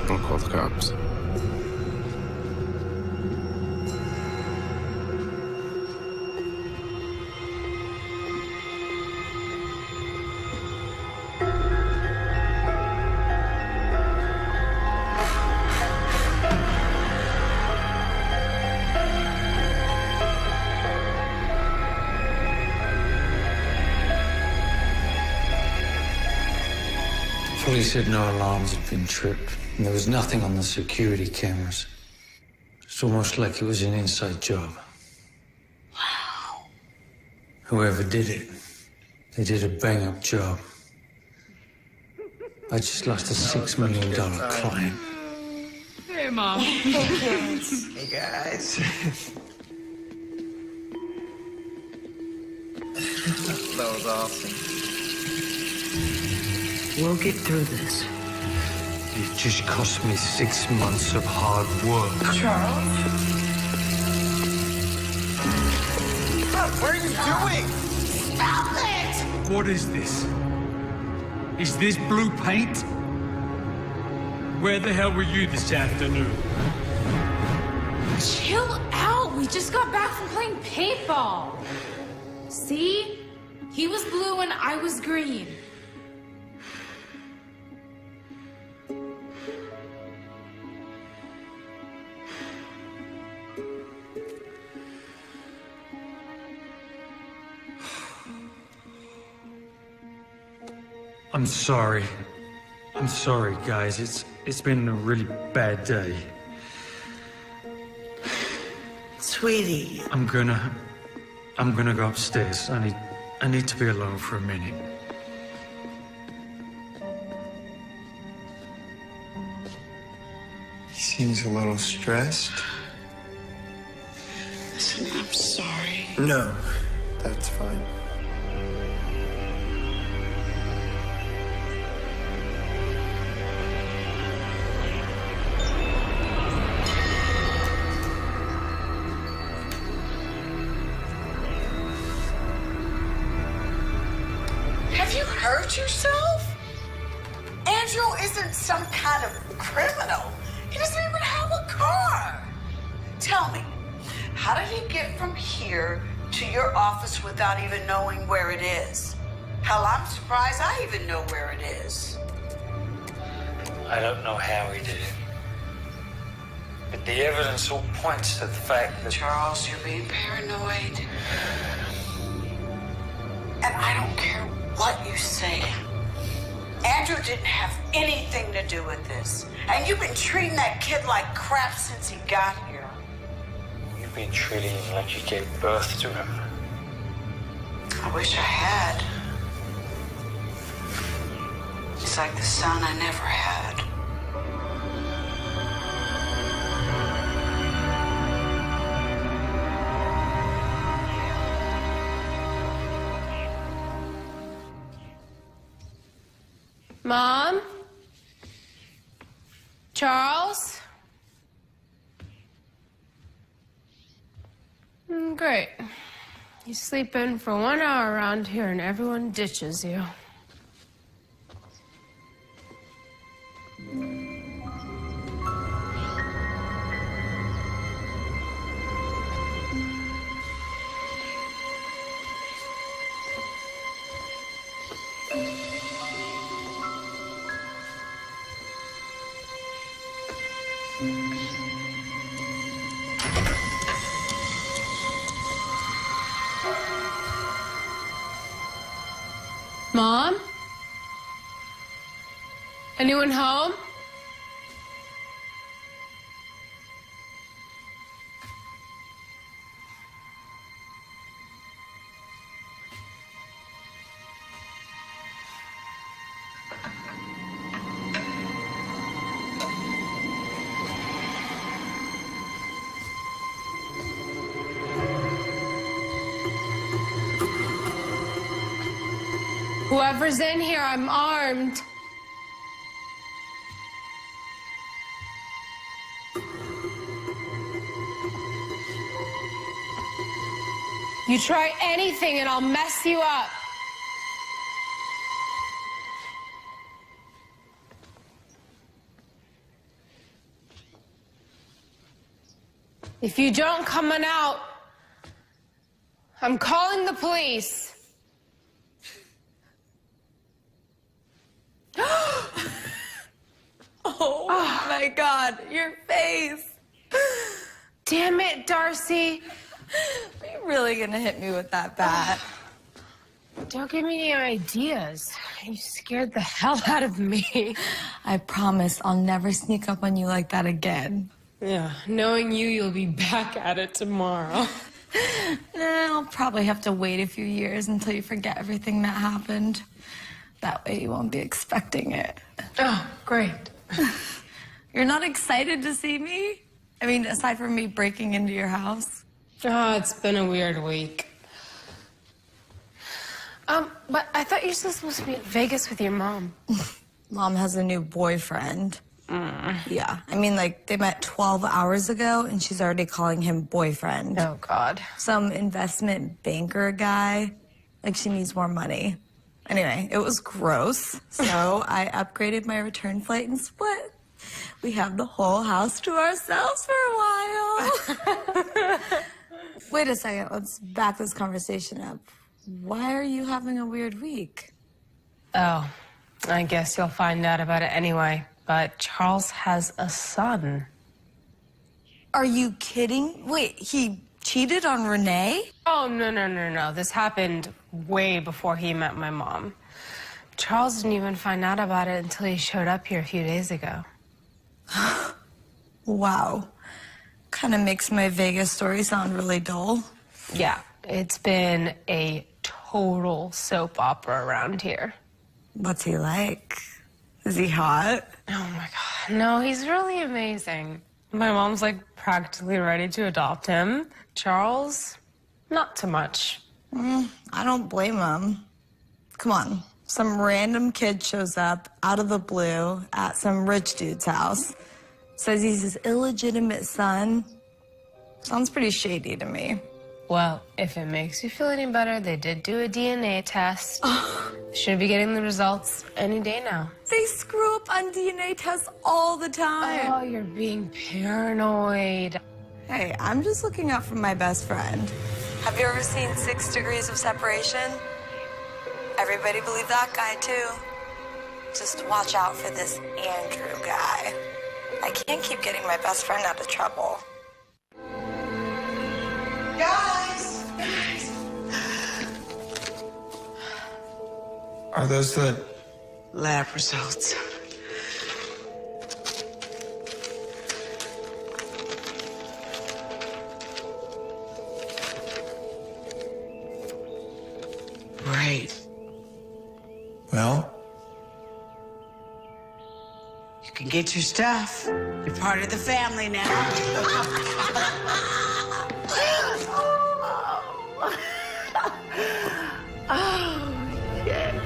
I'll call the cops. Police said no alarms had been tripped, and there was nothing on the security cameras. It's almost like it was an inside job. Wow. Whoever did it, they did a bang-up job. I just lost a $6 million client. Hey, Mom. Hey, guys. That was awesome. We'll get through this. It just cost me 6 months of hard work. Charles? What are you doing? Stop it! What is this? Is this blue paint? Where the hell were you this afternoon? Chill out. We just got back from playing paintball. See? He was blue and I was green. I'm sorry. I'm sorry, guys. It's been a really bad day. Sweetie. I'm gonna go upstairs. I need to be alone for a minute. He seems a little stressed. Listen, I'm sorry. No, that's fine. Have you hurt yourself? Andrew isn't some kind of criminal. He doesn't even have a car. Tell me, how did he get from here to your office without even knowing where it is? Hell, I'm surprised I even know where it is. I don't know how he did it. But the evidence all points to the fact that... Charles, you're being paranoid. And I don't care what you say. Andrew didn't have anything to do with this. And you've been treating that kid like crap since he got here. You've been treating him like you gave birth to him. I wish I had. He's like the son I never had. Mom? Charles? Great. You sleep in for 1 hour around here and everyone ditches you. Mom? Anyone home? Whoever's in here, I'm armed. You try anything and I'll mess you up. If you don't come on out, I'm calling the police. Oh my God, your face. Damn it, Darcy. Are you really gonna hit me with that bat? Don't give me any ideas. You scared the hell out of me. I promise I'll never sneak up on you like that again. Yeah, knowing you, you'll be back at it tomorrow. I'll probably have to wait a few years until you forget everything that happened. That way you won't be expecting it. Oh, great. You're not excited to see me? I mean, aside from me breaking into your house? Oh, it's been a weird week. But I thought you were supposed to be in Vegas with your mom. Mom has a new boyfriend. Yeah, I mean, like, they met 12 hours ago, and she's already calling him boyfriend. Oh, God. Some investment banker guy. Like, she needs more money. Anyway, it was gross, so I upgraded my return flight and split. We have the whole house to ourselves for a while. Wait a second, let's back this conversation up. Why are you having a weird week? Oh, I guess you'll find out about it anyway. But Charles has a son. Are you kidding? Wait, he cheated on Renee? Oh, no. This happened way before he met my mom. Charles didn't even find out about it until he showed up here a few days ago. Wow. Kind of makes my Vegas story sound really dull. Yeah, it's been a total soap opera around here. What's he like? Is he hot? Oh, my God. No, he's really amazing. My mom's, like, practically ready to adopt him. Charles, not too much. I don't blame him. Come on. Some random kid shows up out of the blue at some rich dude's house. Says he's his illegitimate son. Sounds pretty shady to me. Well, if it makes you feel any better, they did do a DNA test. Should be getting the results any day now. They screw up on DNA tests all the time. Oh, you're being paranoid. Hey, I'm just looking out for my best friend. Have you ever seen 6 Degrees of Separation? Everybody believe that guy, too. Just watch out for this Andrew guy. I can't keep getting my best friend out of trouble. Guys! Are those the... Lab results. Great. Well? You can get your stuff. You're part of the family now. Oh, yeah.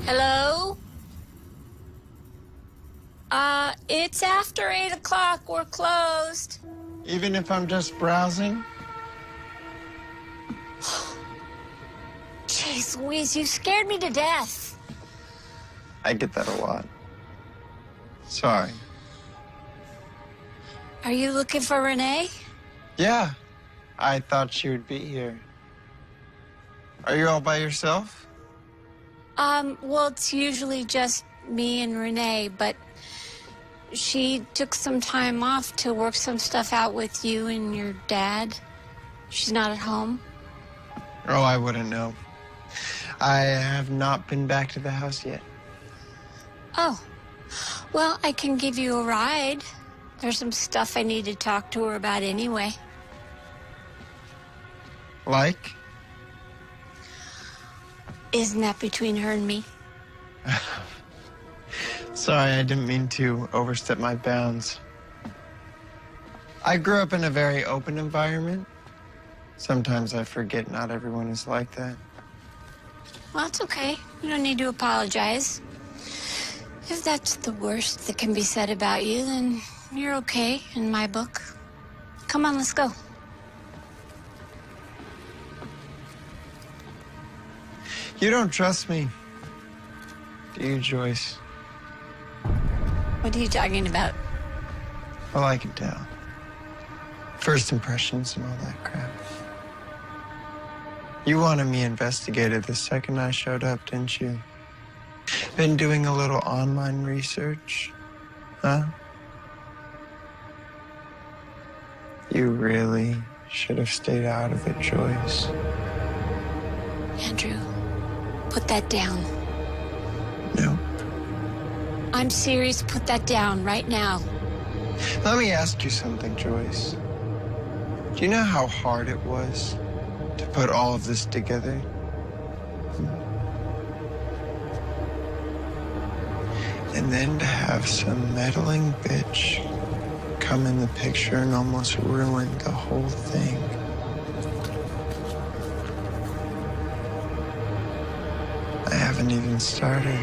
Hello? It's after 8 o'clock. We're closed. Even if I'm just browsing? Jeez Louise, you scared me to death. I get that a lot. Sorry. Are you looking for Renee? Yeah, I thought she would be here. Are you all by yourself? Well, it's usually just me and Renee, but she took some time off to work some stuff out with you and your dad. She's not at home. Oh, I wouldn't know. I have not been back to the house yet. Oh, well, I can give you a ride. There's some stuff I need to talk to her about anyway. Like? Isn't that between her and me? Sorry, I didn't mean to overstep my bounds. I grew up in a very open environment. Sometimes I forget not everyone is like that. Well, it's okay. You don't need to apologize. If that's the worst that can be said about you, then you're okay in my book. Come on, let's go. You don't trust me, do you, Joyce? What are you talking about? Well, I can tell. First impressions and all that crap. You wanted me investigated the second I showed up, didn't you? Been doing a little online research, huh? You really should have stayed out of it, Joyce. Andrew, put that down. No. I'm serious. Put that down right now. Let me ask you something, Joyce. Do you know how hard it was to put all of this together? And then to have some meddling bitch come in the picture and almost ruin the whole thing. I haven't even started.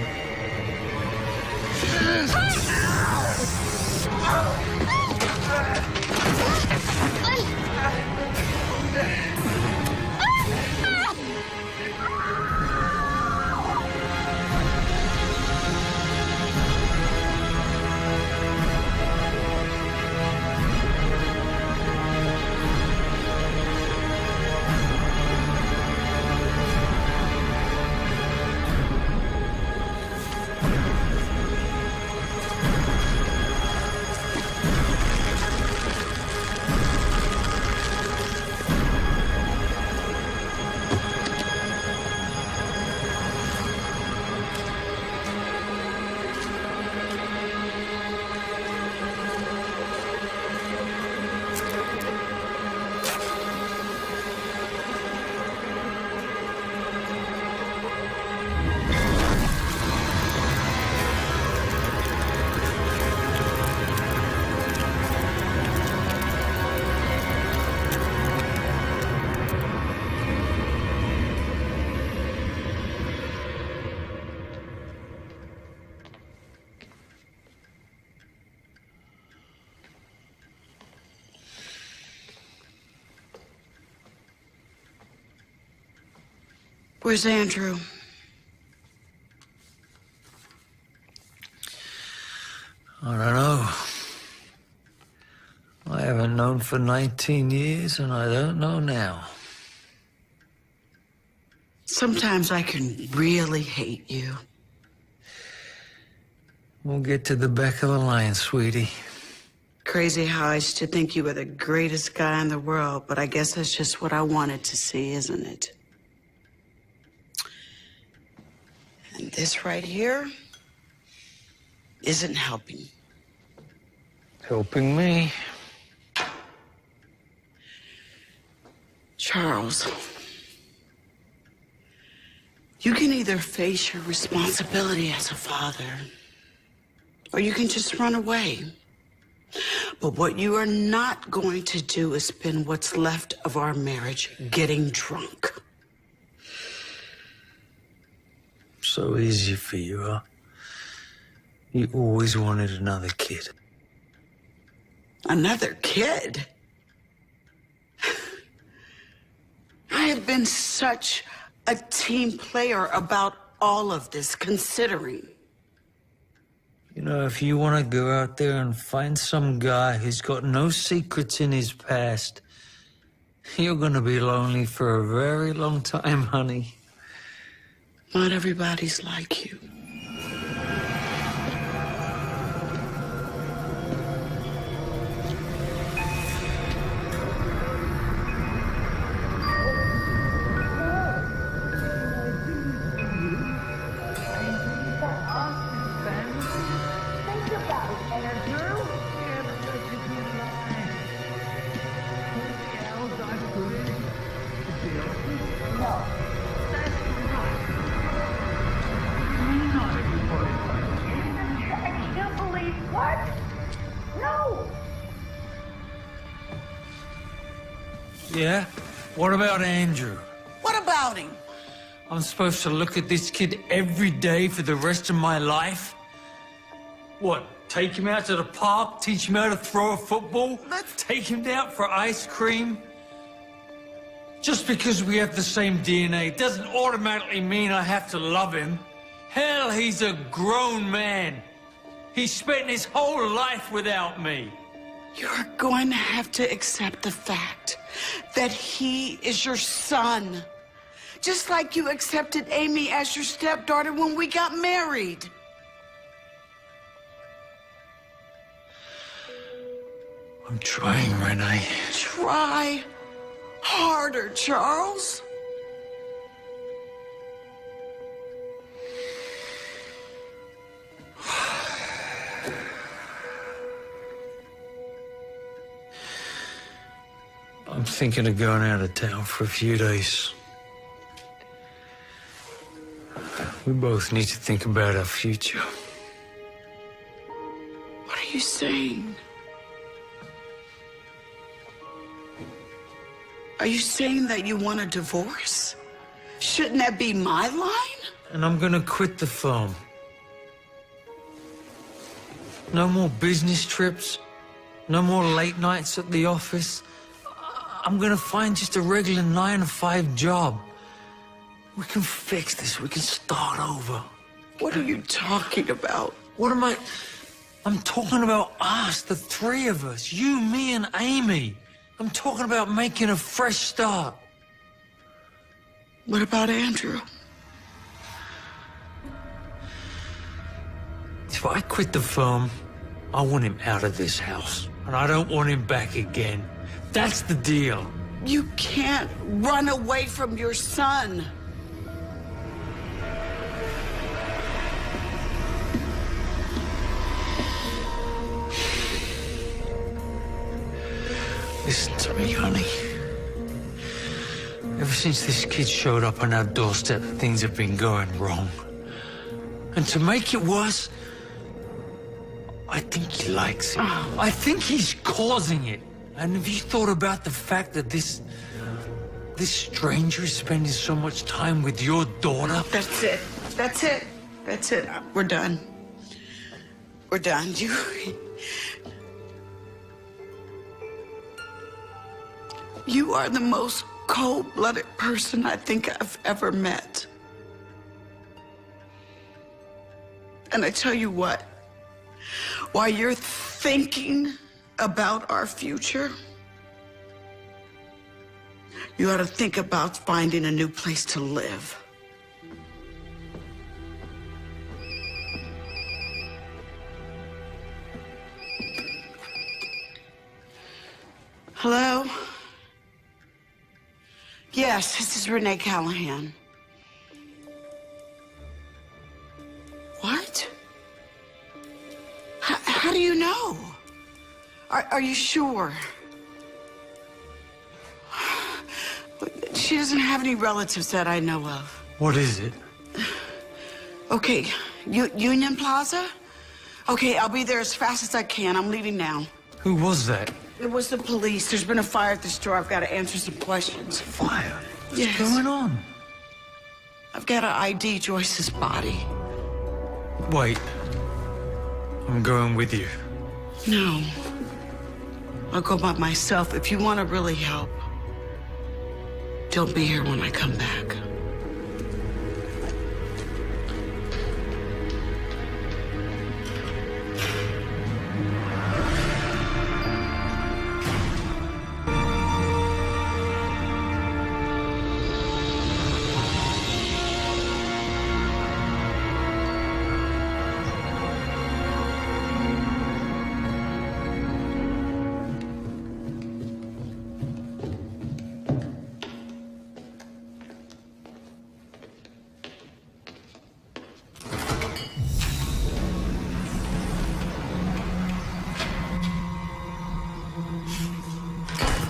Where's Andrew? I don't know. I haven't known for 19 years, and I don't know now. Sometimes I can really hate you. We'll get to the back of the line, sweetie. Crazy how I used to think you were the greatest guy in the world, but I guess that's just what I wanted to see, isn't it? And this right here isn't helping. Helping me. Charles, you can either face your responsibility as a father, or you can just run away. But what you are not going to do is spend what's left of our marriage getting drunk. So easy for you, huh? You always wanted another kid. Another kid? I have been such a team player about all of this, considering. You know, if you want to go out there and find some guy who's got no secrets in his past, you're going to be lonely for a very long time, honey. Not everybody's like you. Yeah? What about Andrew? What about him? I'm supposed to look at this kid every day for the rest of my life? What, take him out to the park, teach him how to throw a football? Take him out for ice cream? Just because we have the same DNA doesn't automatically mean I have to love him. Hell, he's a grown man. He spent his whole life without me. You're going to have to accept the fact that he is your son. Just like you accepted Amy as your stepdaughter when we got married. I'm trying, Renee. Try harder, Charles. I'm thinking of going out of town for a few days. We both need to think about our future. What are you saying? Are you saying that you want a divorce? Shouldn't that be my line? And I'm gonna quit the firm. No more business trips. No more late nights at the office. I'm gonna find just a regular 9-to-5 job. We can fix this. We can start over. What are you talking about? What am I... I'm talking about us, the three of us. You, me, and Amy. I'm talking about making a fresh start. What about Andrew? If I quit the firm, I want him out of this house. And I don't want him back again. That's the deal. You can't run away from your son. Listen to me, honey. Ever since this kid showed up on our doorstep, things have been going wrong. And to make it worse, I think he likes it. I think he's causing it. And have you thought about the fact that this stranger is spending so much time with your daughter? That's it. That's it. That's it. We're done. We're done. You are the most cold-blooded person I think I've ever met. And I tell you what, while you're thinking about our future, you ought to think about finding a new place to live. Hello? Yes, this is Renee Callahan. What? How do you know? Are you sure? She doesn't have any relatives that I know of. What is it? Okay, Union Plaza? Okay, I'll be there as fast as I can. I'm leaving now. Who was that? It was the police. There's been a fire at the store. I've got to answer some questions. Fire? What's Yes. going on? I've got to ID Joyce's body. Wait. I'm going with you. No. I'll go by myself. If you want to really help, don't be here when I come back.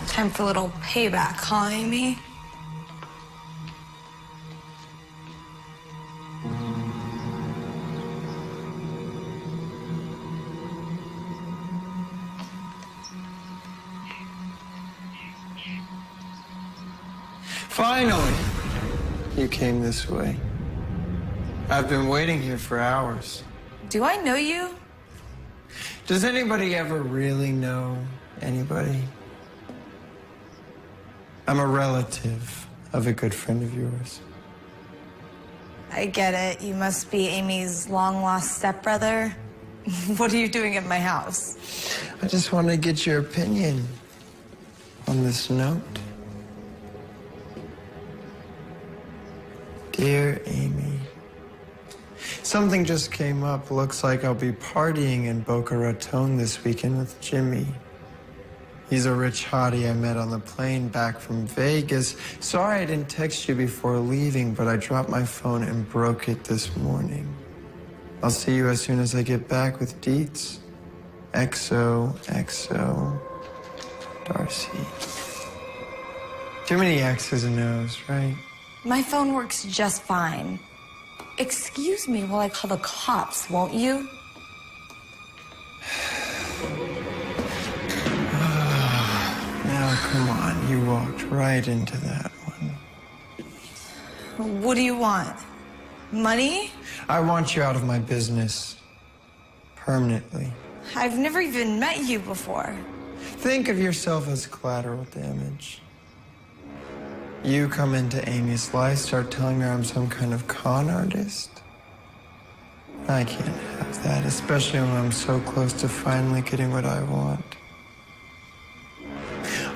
Time for a little payback, huh, Amy? Finally! You came this way. I've been waiting here for hours. Do I know you? Does anybody ever really know anybody? I'm a relative of a good friend of yours. I get it. You must be Amy's long-lost stepbrother. What are you doing at my house? I just wanted to get your opinion on this note. Dear Amy, something just came up. Looks like I'll be partying in Boca Raton this weekend with Jimmy. He's a rich hottie I met on the plane back from Vegas. Sorry I didn't text you before leaving, but I dropped my phone and broke it this morning. I'll see you as soon as I get back with deets. XOXO, Darcy. Too many X's and O's, right? My phone works just fine. Excuse me while I call the cops, won't you? Now, come on, you walked right into that one. What do you want? Money? I want you out of my business. Permanently. I've never even met you before. Think of yourself as collateral damage. You come into Amy's life, start telling her I'm some kind of con artist. I can't have that, especially when I'm so close to finally getting what I want.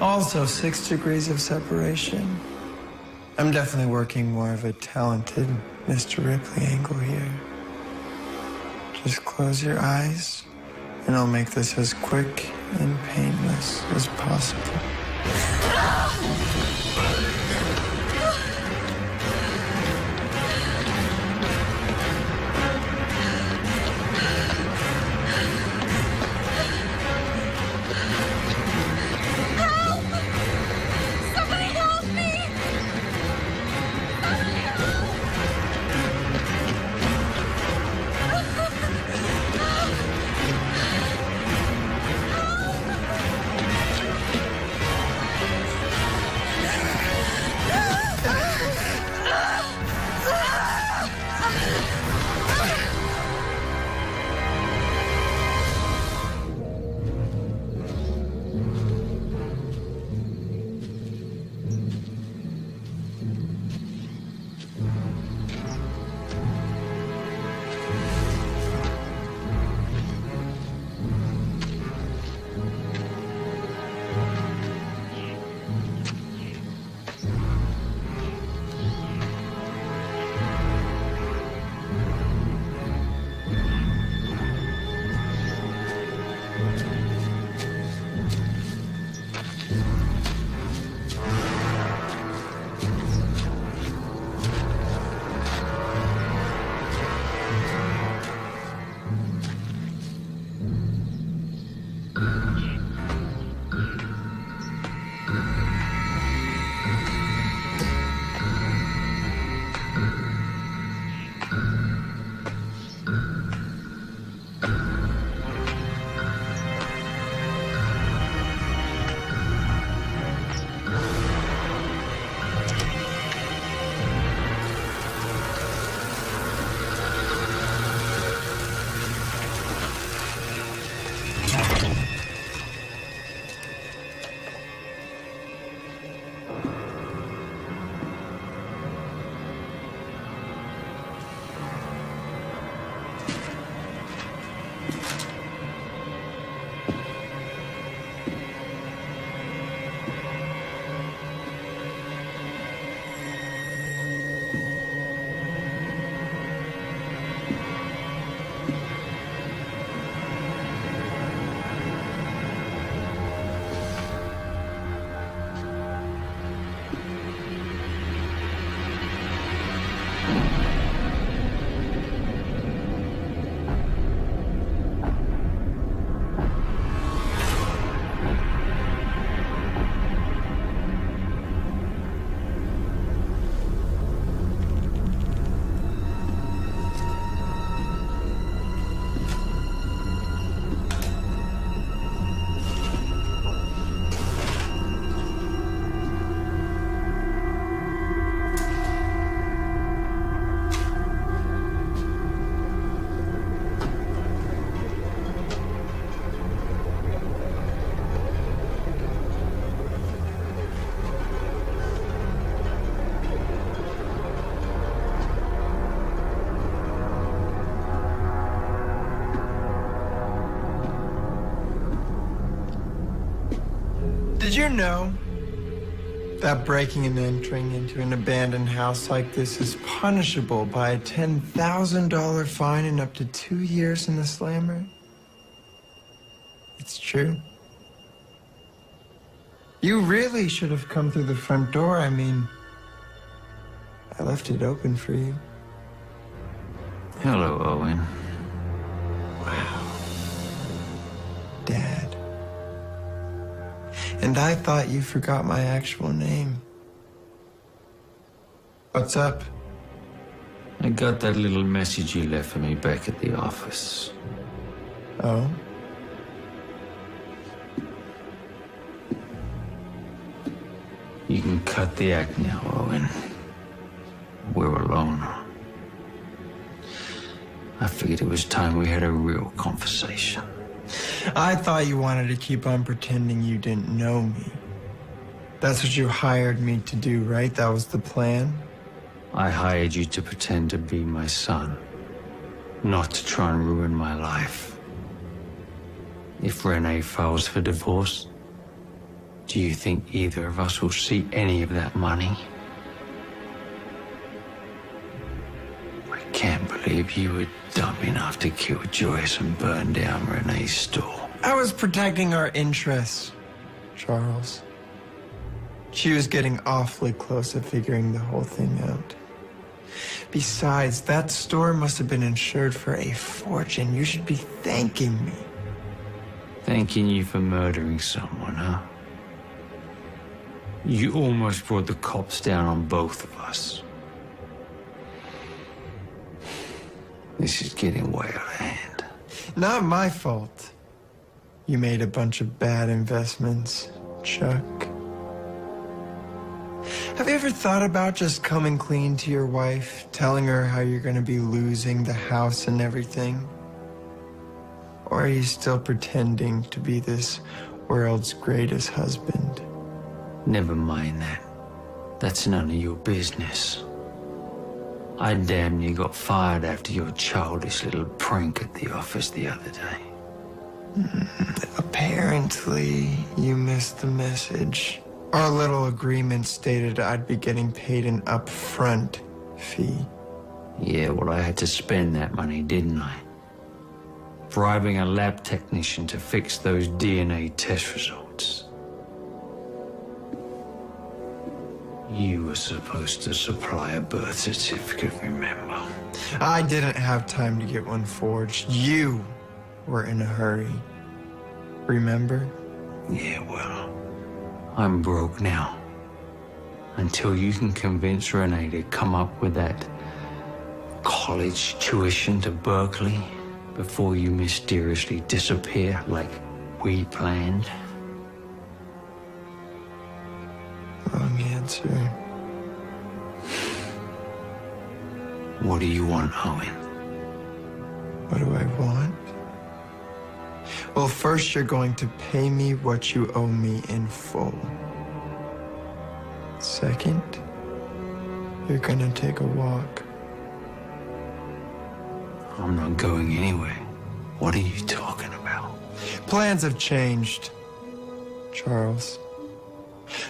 Also, 6 degrees of separation. I'm definitely working more of a talented Mr. Ripley angle here. Just close your eyes, and I'll make this as quick and painless as possible. Did you know that breaking and entering into an abandoned house like this is punishable by a $10,000 fine and up to 2 years in the slammer? It's true. You really should have come through the front door. I mean, I left it open for you. Hello, Owen. Wow. Dad. And I thought you forgot my actual name. What's up? I got that little message you left for me back at the office. Oh? You can cut the act now, Owen. We're alone. I figured it was time we had a real conversation. I thought you wanted to keep on pretending you didn't know me. That's what you hired me to do, right? That was the plan? I hired you to pretend to be my son, not to try and ruin my life. If Renee files for divorce, do you think either of us will see any of that money? I can't believe you were dumb enough to kill Joyce and burn down Renee's store. I was protecting our interests, Charles. She was getting awfully close to figuring the whole thing out. Besides, that store must have been insured for a fortune. You should be thanking me. Thanking you for murdering someone, huh? You almost brought the cops down on both of us. This is getting way out of hand. Not my fault. You made a bunch of bad investments, Chuck. Have you ever thought about just coming clean to your wife, telling her how you're going to be losing the house and everything? Or are you still pretending to be this world's greatest husband? Never mind that. That's none of your business. I damn near got fired after your childish little prank at the office the other day. Apparently, you missed the message. Our little agreement stated I'd be getting paid an upfront fee. Yeah, well, I had to spend that money, didn't I? Bribing a lab technician to fix those DNA test results. You were supposed to supply a birth certificate, remember? I didn't have time to get one forged. You were in a hurry. Remember? Yeah, well, I'm broke now. Until you can convince Renee to come up with that college tuition to Berkeley before you mysteriously disappear like we planned. Wrong answer. What do you want, Owen? What do I want? Well, first you're going to pay me what you owe me in full. Second, you're gonna take a walk. I'm not going anywhere. What are you talking about? Plans have changed, Charles.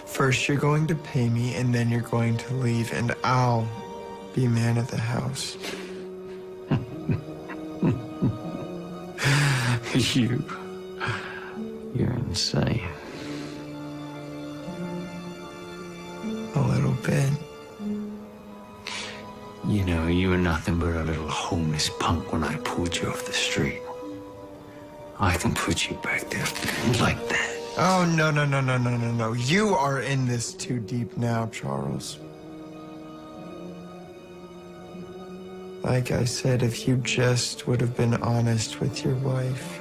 First, you're going to pay me, and then you're going to leave, and I'll be man of the house. You're insane. A little bit. You know, you were nothing but a little homeless punk when I pulled you off the street. I can put you back there like that. Oh, no. You are in this too deep now, Charles. Like I said, if you just would have been honest with your wife.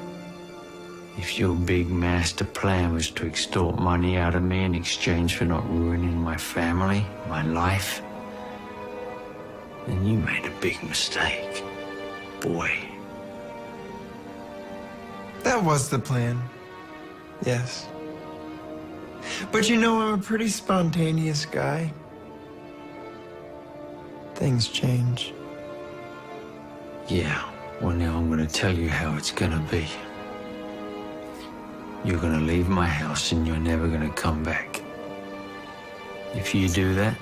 If your big master plan was to extort money out of me in exchange for not ruining my family, my life, then you made a big mistake. Boy. That was the plan. Yes. But you know, I'm a pretty spontaneous guy. Things change. Yeah, well now I'm gonna tell you how it's gonna be. you're gonna leave my house and you're never gonna come back. If you do that,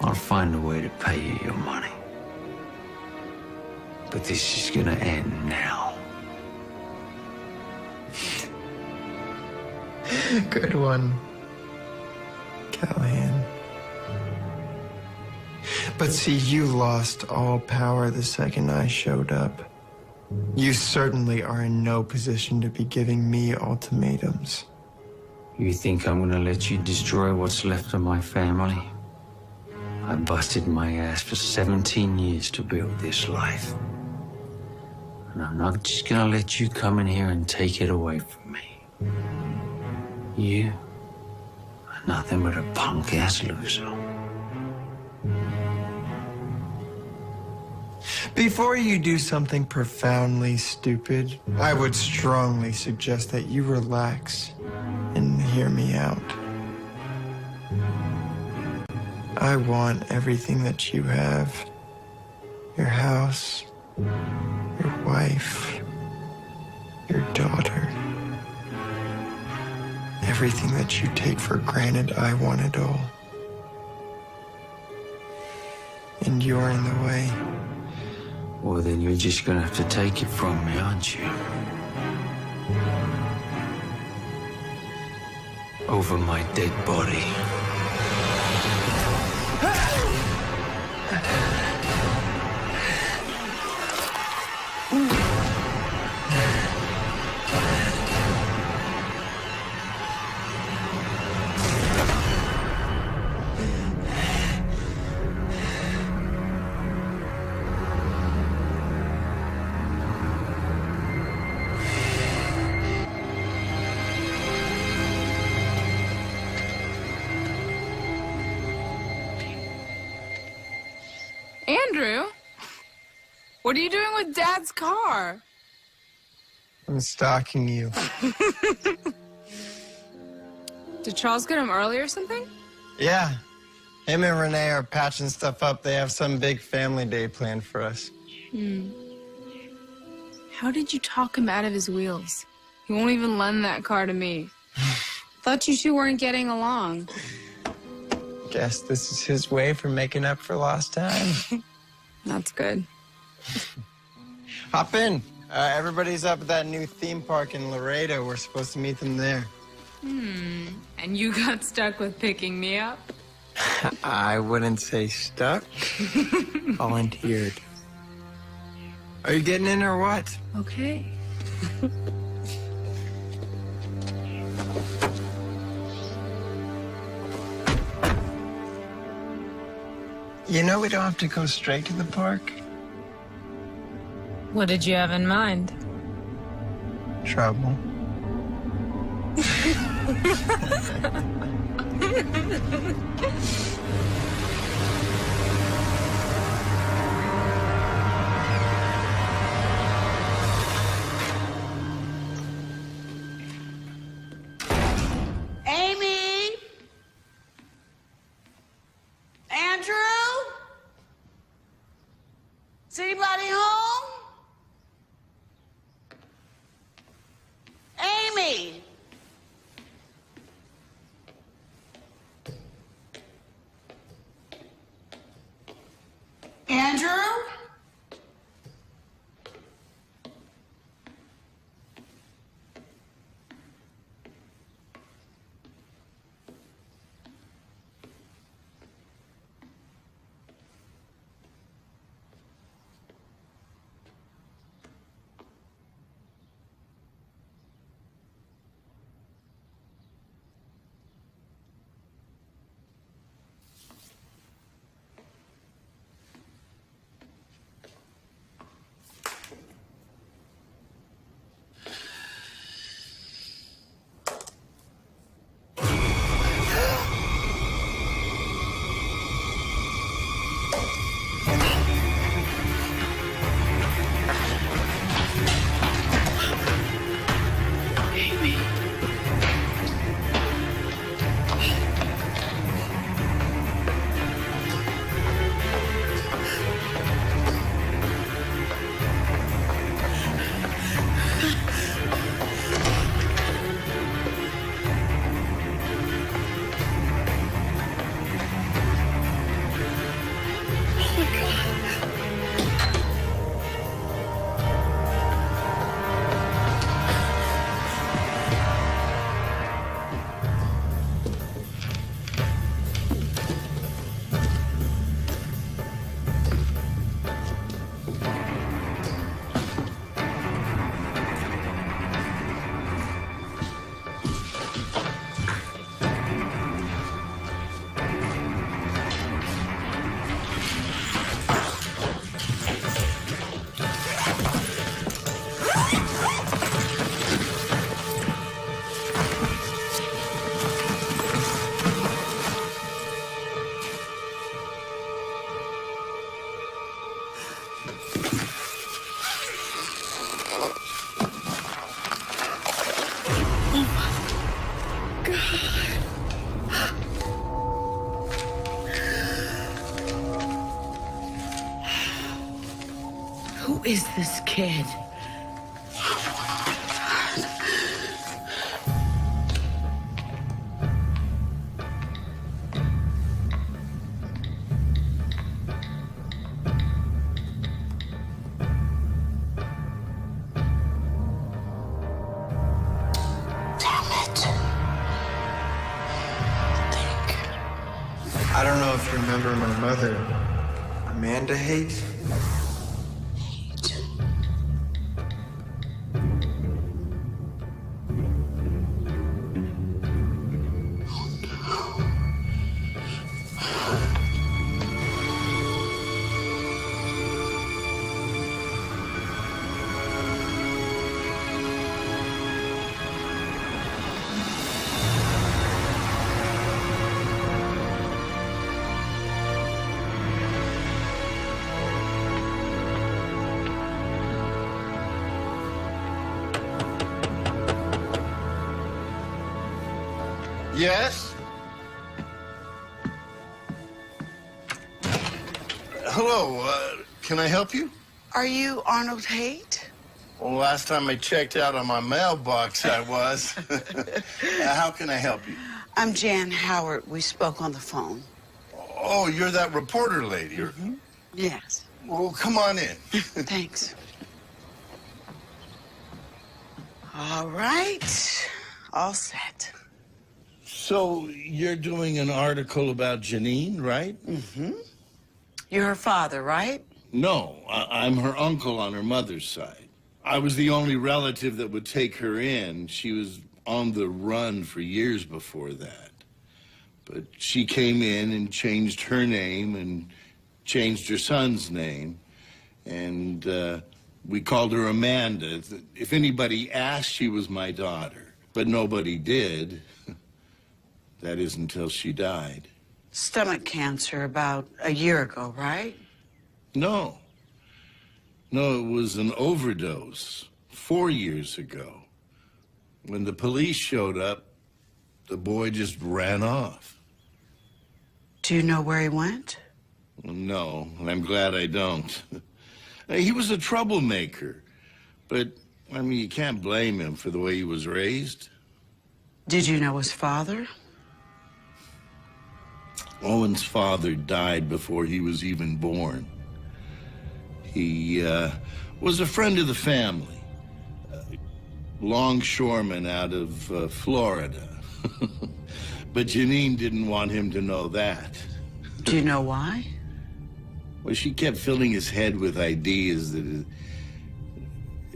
I'll find a way to pay you your money. But this is gonna end now. Good one, Callahan. But see, you lost all power the second I showed up. You certainly are in no position to be giving me ultimatums. You think I'm gonna let you destroy what's left of my family? I busted my ass for 17 years to build this life. And I'm not just gonna let you come in here and take it away from me. You are nothing but a punk-ass loser. Before you do something profoundly stupid, I would strongly suggest that you relax and hear me out. I want everything that you have. Your house, your wife, your daughter. Everything that you take for granted, I want it all. And you're in the way. Well, then you're just gonna have to take it from me, aren't you? Over my dead body. Andrew, what are you doing with Dad's car? I'm stalking you. Did Charles get him early or something? Yeah. Him and Renee are patching stuff up. They have some big family day planned for us. How did you talk him out of his wheels? He won't even lend that car to me. Thought you two weren't getting along. Guess this is his way for making up for lost time. That's good. Hop in. Everybody's up at that new theme park in Laredo. We're supposed to meet them there. And you got stuck with picking me up? I wouldn't say stuck. Volunteered. Are you getting in or what? Okay. You know we don't have to go straight to the park. What did you have in mind? Trouble. Amy? Andrew? Is anybody home? Amy? Andrew? Who is this kid? I don't know if you remember my mother, Amanda Haight. Yes? Hello, can I help you? Are you Arnold Haight? Well, last time I checked out on my mailbox, I was. How can I help you? I'm Jan Howard. We spoke on the phone. Oh, you're that reporter lady. Yes. Well, come on in. Thanks. All right. All set. So, you're doing an article about Janine, right? Mm-hmm. You're her father, right? No, I'm her uncle on her mother's side. I was the only relative that would take her in. She was on the run for years before that. But she came in and changed her name and changed her son's name. And we called her Amanda. If anybody asked, she was my daughter. But nobody did. That is until she died. Stomach cancer about a year ago, right? No. No, it was an overdose 4 years ago. When the police showed up, the boy just ran off. Do you know where he went? No, and I'm glad I don't. He was a troublemaker, but, I mean, you can't blame him for the way he was raised. Did you know his father? Owen's father died before he was even born. He was a friend of the family, longshoreman out of Florida. But Janine didn't want him to know that. Do you know why? Well, she kept filling his head with ideas that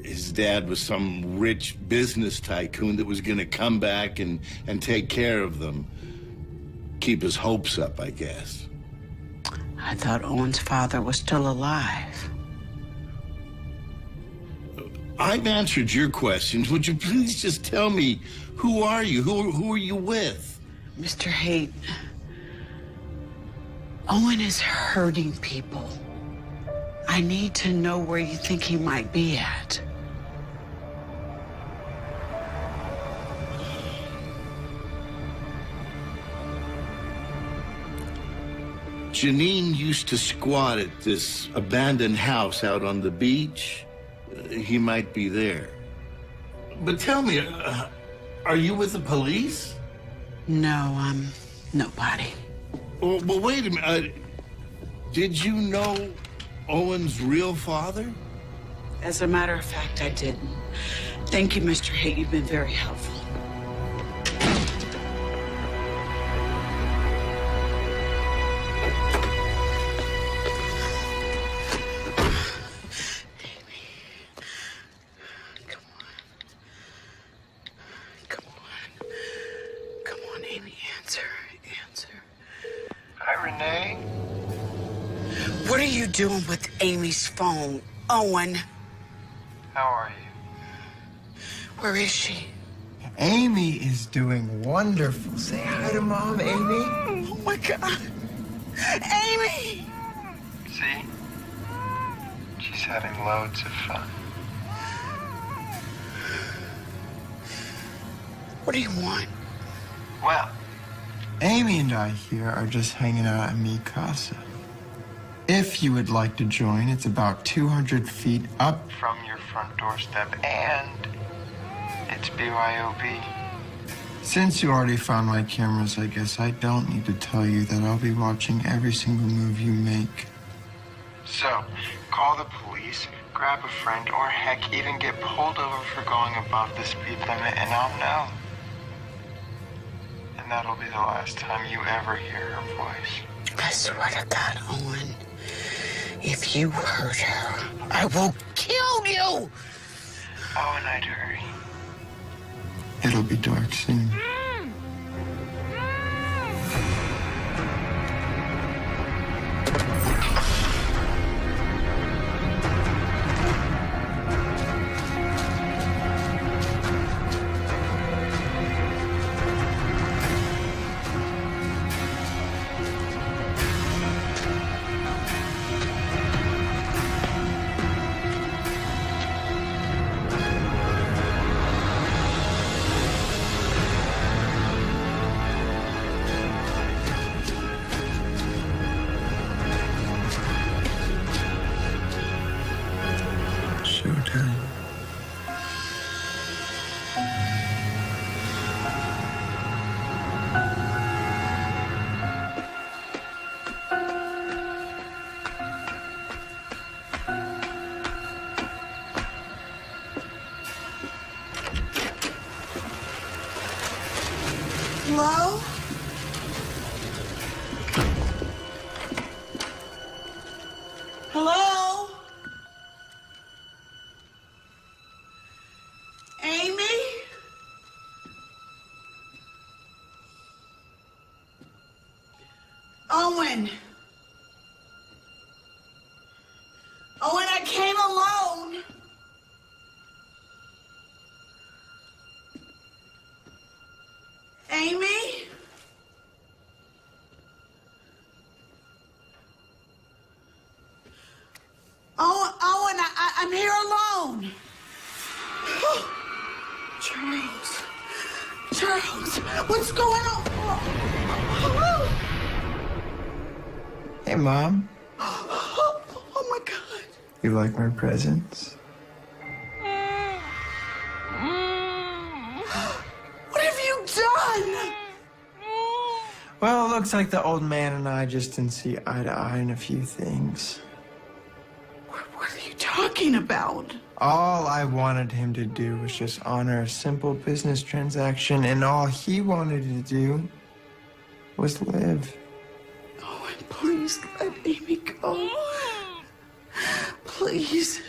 his dad was some rich business tycoon that was going to come back and take care of them. Keep his hopes up, I guess. I thought Owen's father was still alive. I've answered your questions. Would you please just tell me, who are you? Who are you with? Mr. Haight, Owen is hurting people. I need to know where you think he might be at. Janine used to squat at this abandoned house out on the beach. He might be there. But tell me, are you with the police? No, I'm nobody. Well, wait a minute. Did you know Owen's real father? As a matter of fact, I didn't. Thank you, Mr. Haight. You've been very helpful. What are you doing with Amy's phone, Owen? How are you? Where is she? Amy is doing wonderful. Say hi to Mom, Amy. Oh, my God. Amy! See? She's having loads of fun. What do you want? Well, Amy and I here are just hanging out at Mi Casa. If you would like to join, it's about 200 feet up from your front doorstep, and it's BYOB. Since you already found my cameras, I guess I don't need to tell you that I'll be watching every single move you make. So, call the police, grab a friend, or heck, even get pulled over for going above the speed limit, and I'll know. And that'll be the last time you ever hear her voice. I swear to God, Owen, if you hurt her, I will kill you! Oh, and I'd hurry. It'll be dark soon. Showtime. Hello? Hello? Amy? Owen? Owen, I came alone. Amy? Owen, I'm here alone. Charles, what's going on? Hey, Mom. Oh my God. You like my presents? What have you done? Well, it looks like the old man and I just didn't see eye to eye in a few things. What are you talking about? All I wanted him to do was just honor a simple business transaction, and all he wanted to do was live. Oh, and please let Amy go. Please.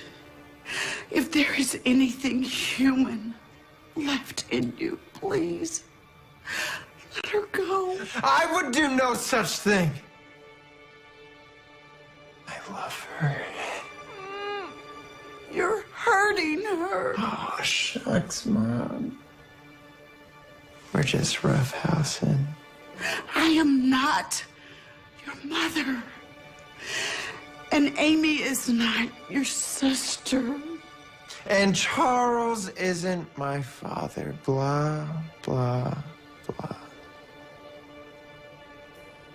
If there is anything human left in you, please let her go. I would do no such thing. I love her. You're hurting her. Oh, shucks, Mom. We're just roughhousing. I am not your mother. And Amy is not your sister. And Charles isn't my father. Blah, blah, blah.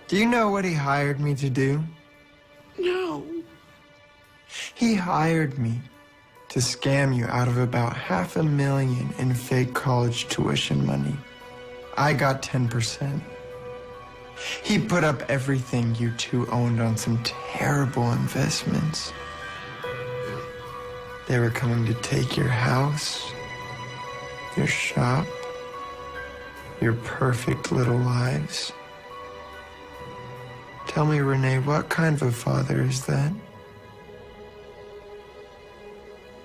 Do you know what he hired me to do? No. He hired me to scam you out of about $500,000 in fake college tuition money. I got 10%. He put up everything you two owned on some terrible investments. They were coming to take your house, your shop, your perfect little lives. Tell me, Renee, what kind of a father is that?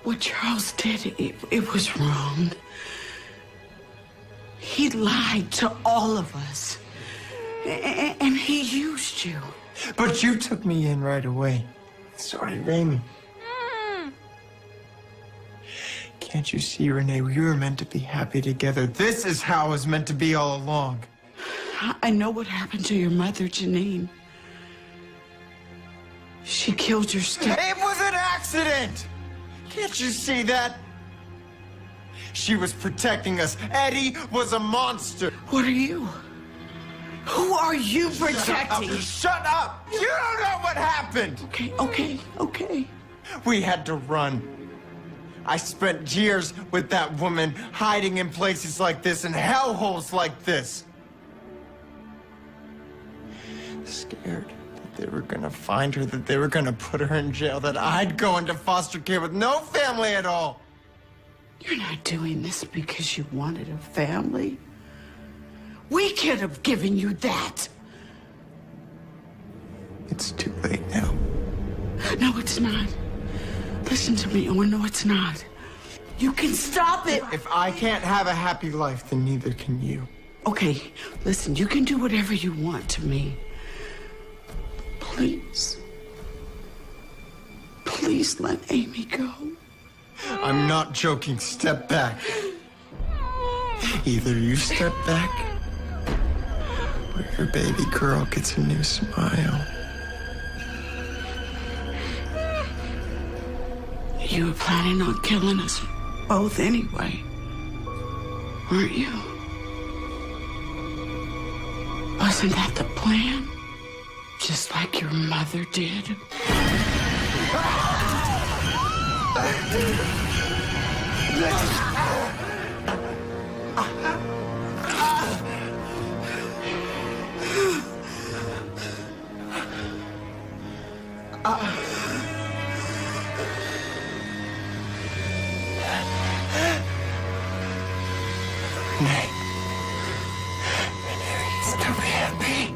What Charles did, it was wrong. He lied to all of us. And he used you. But you took me in right away. So did Amy. Can't you see, Renee? We were meant to be happy together. This is how it was meant to be all along. I know what happened to your mother, Janine. She killed your step. It was an accident! Can't you see that? She was protecting us. Eddie was a monster. What are you? Who are you protecting? Shut up! You don't know what happened! Okay. We had to run. I spent years with that woman hiding in places like this and hellholes like this. Scared that they were gonna find her, that they were gonna put her in jail, that I'd go into foster care with no family at all. You're not doing this because you wanted a family. We could have given you that. It's too late now. No, it's not. Listen to me, Owen. No, it's not. You can stop it. If I can't have a happy life, then neither can you. Okay, listen, you can do whatever you want to me. Please. Please let Amy go. I'm not joking. Step back. Either you step back, or your baby girl gets a new smile. You were planning on killing us both anyway, weren't you? Wasn't that the plan? Just like your mother did? Nay. You can still be happy.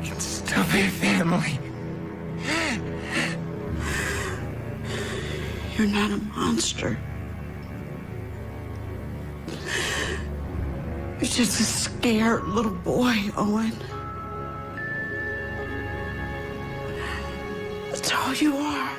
You can still be family. You're not a monster. You're just a scared little boy, Owen. That's all you are.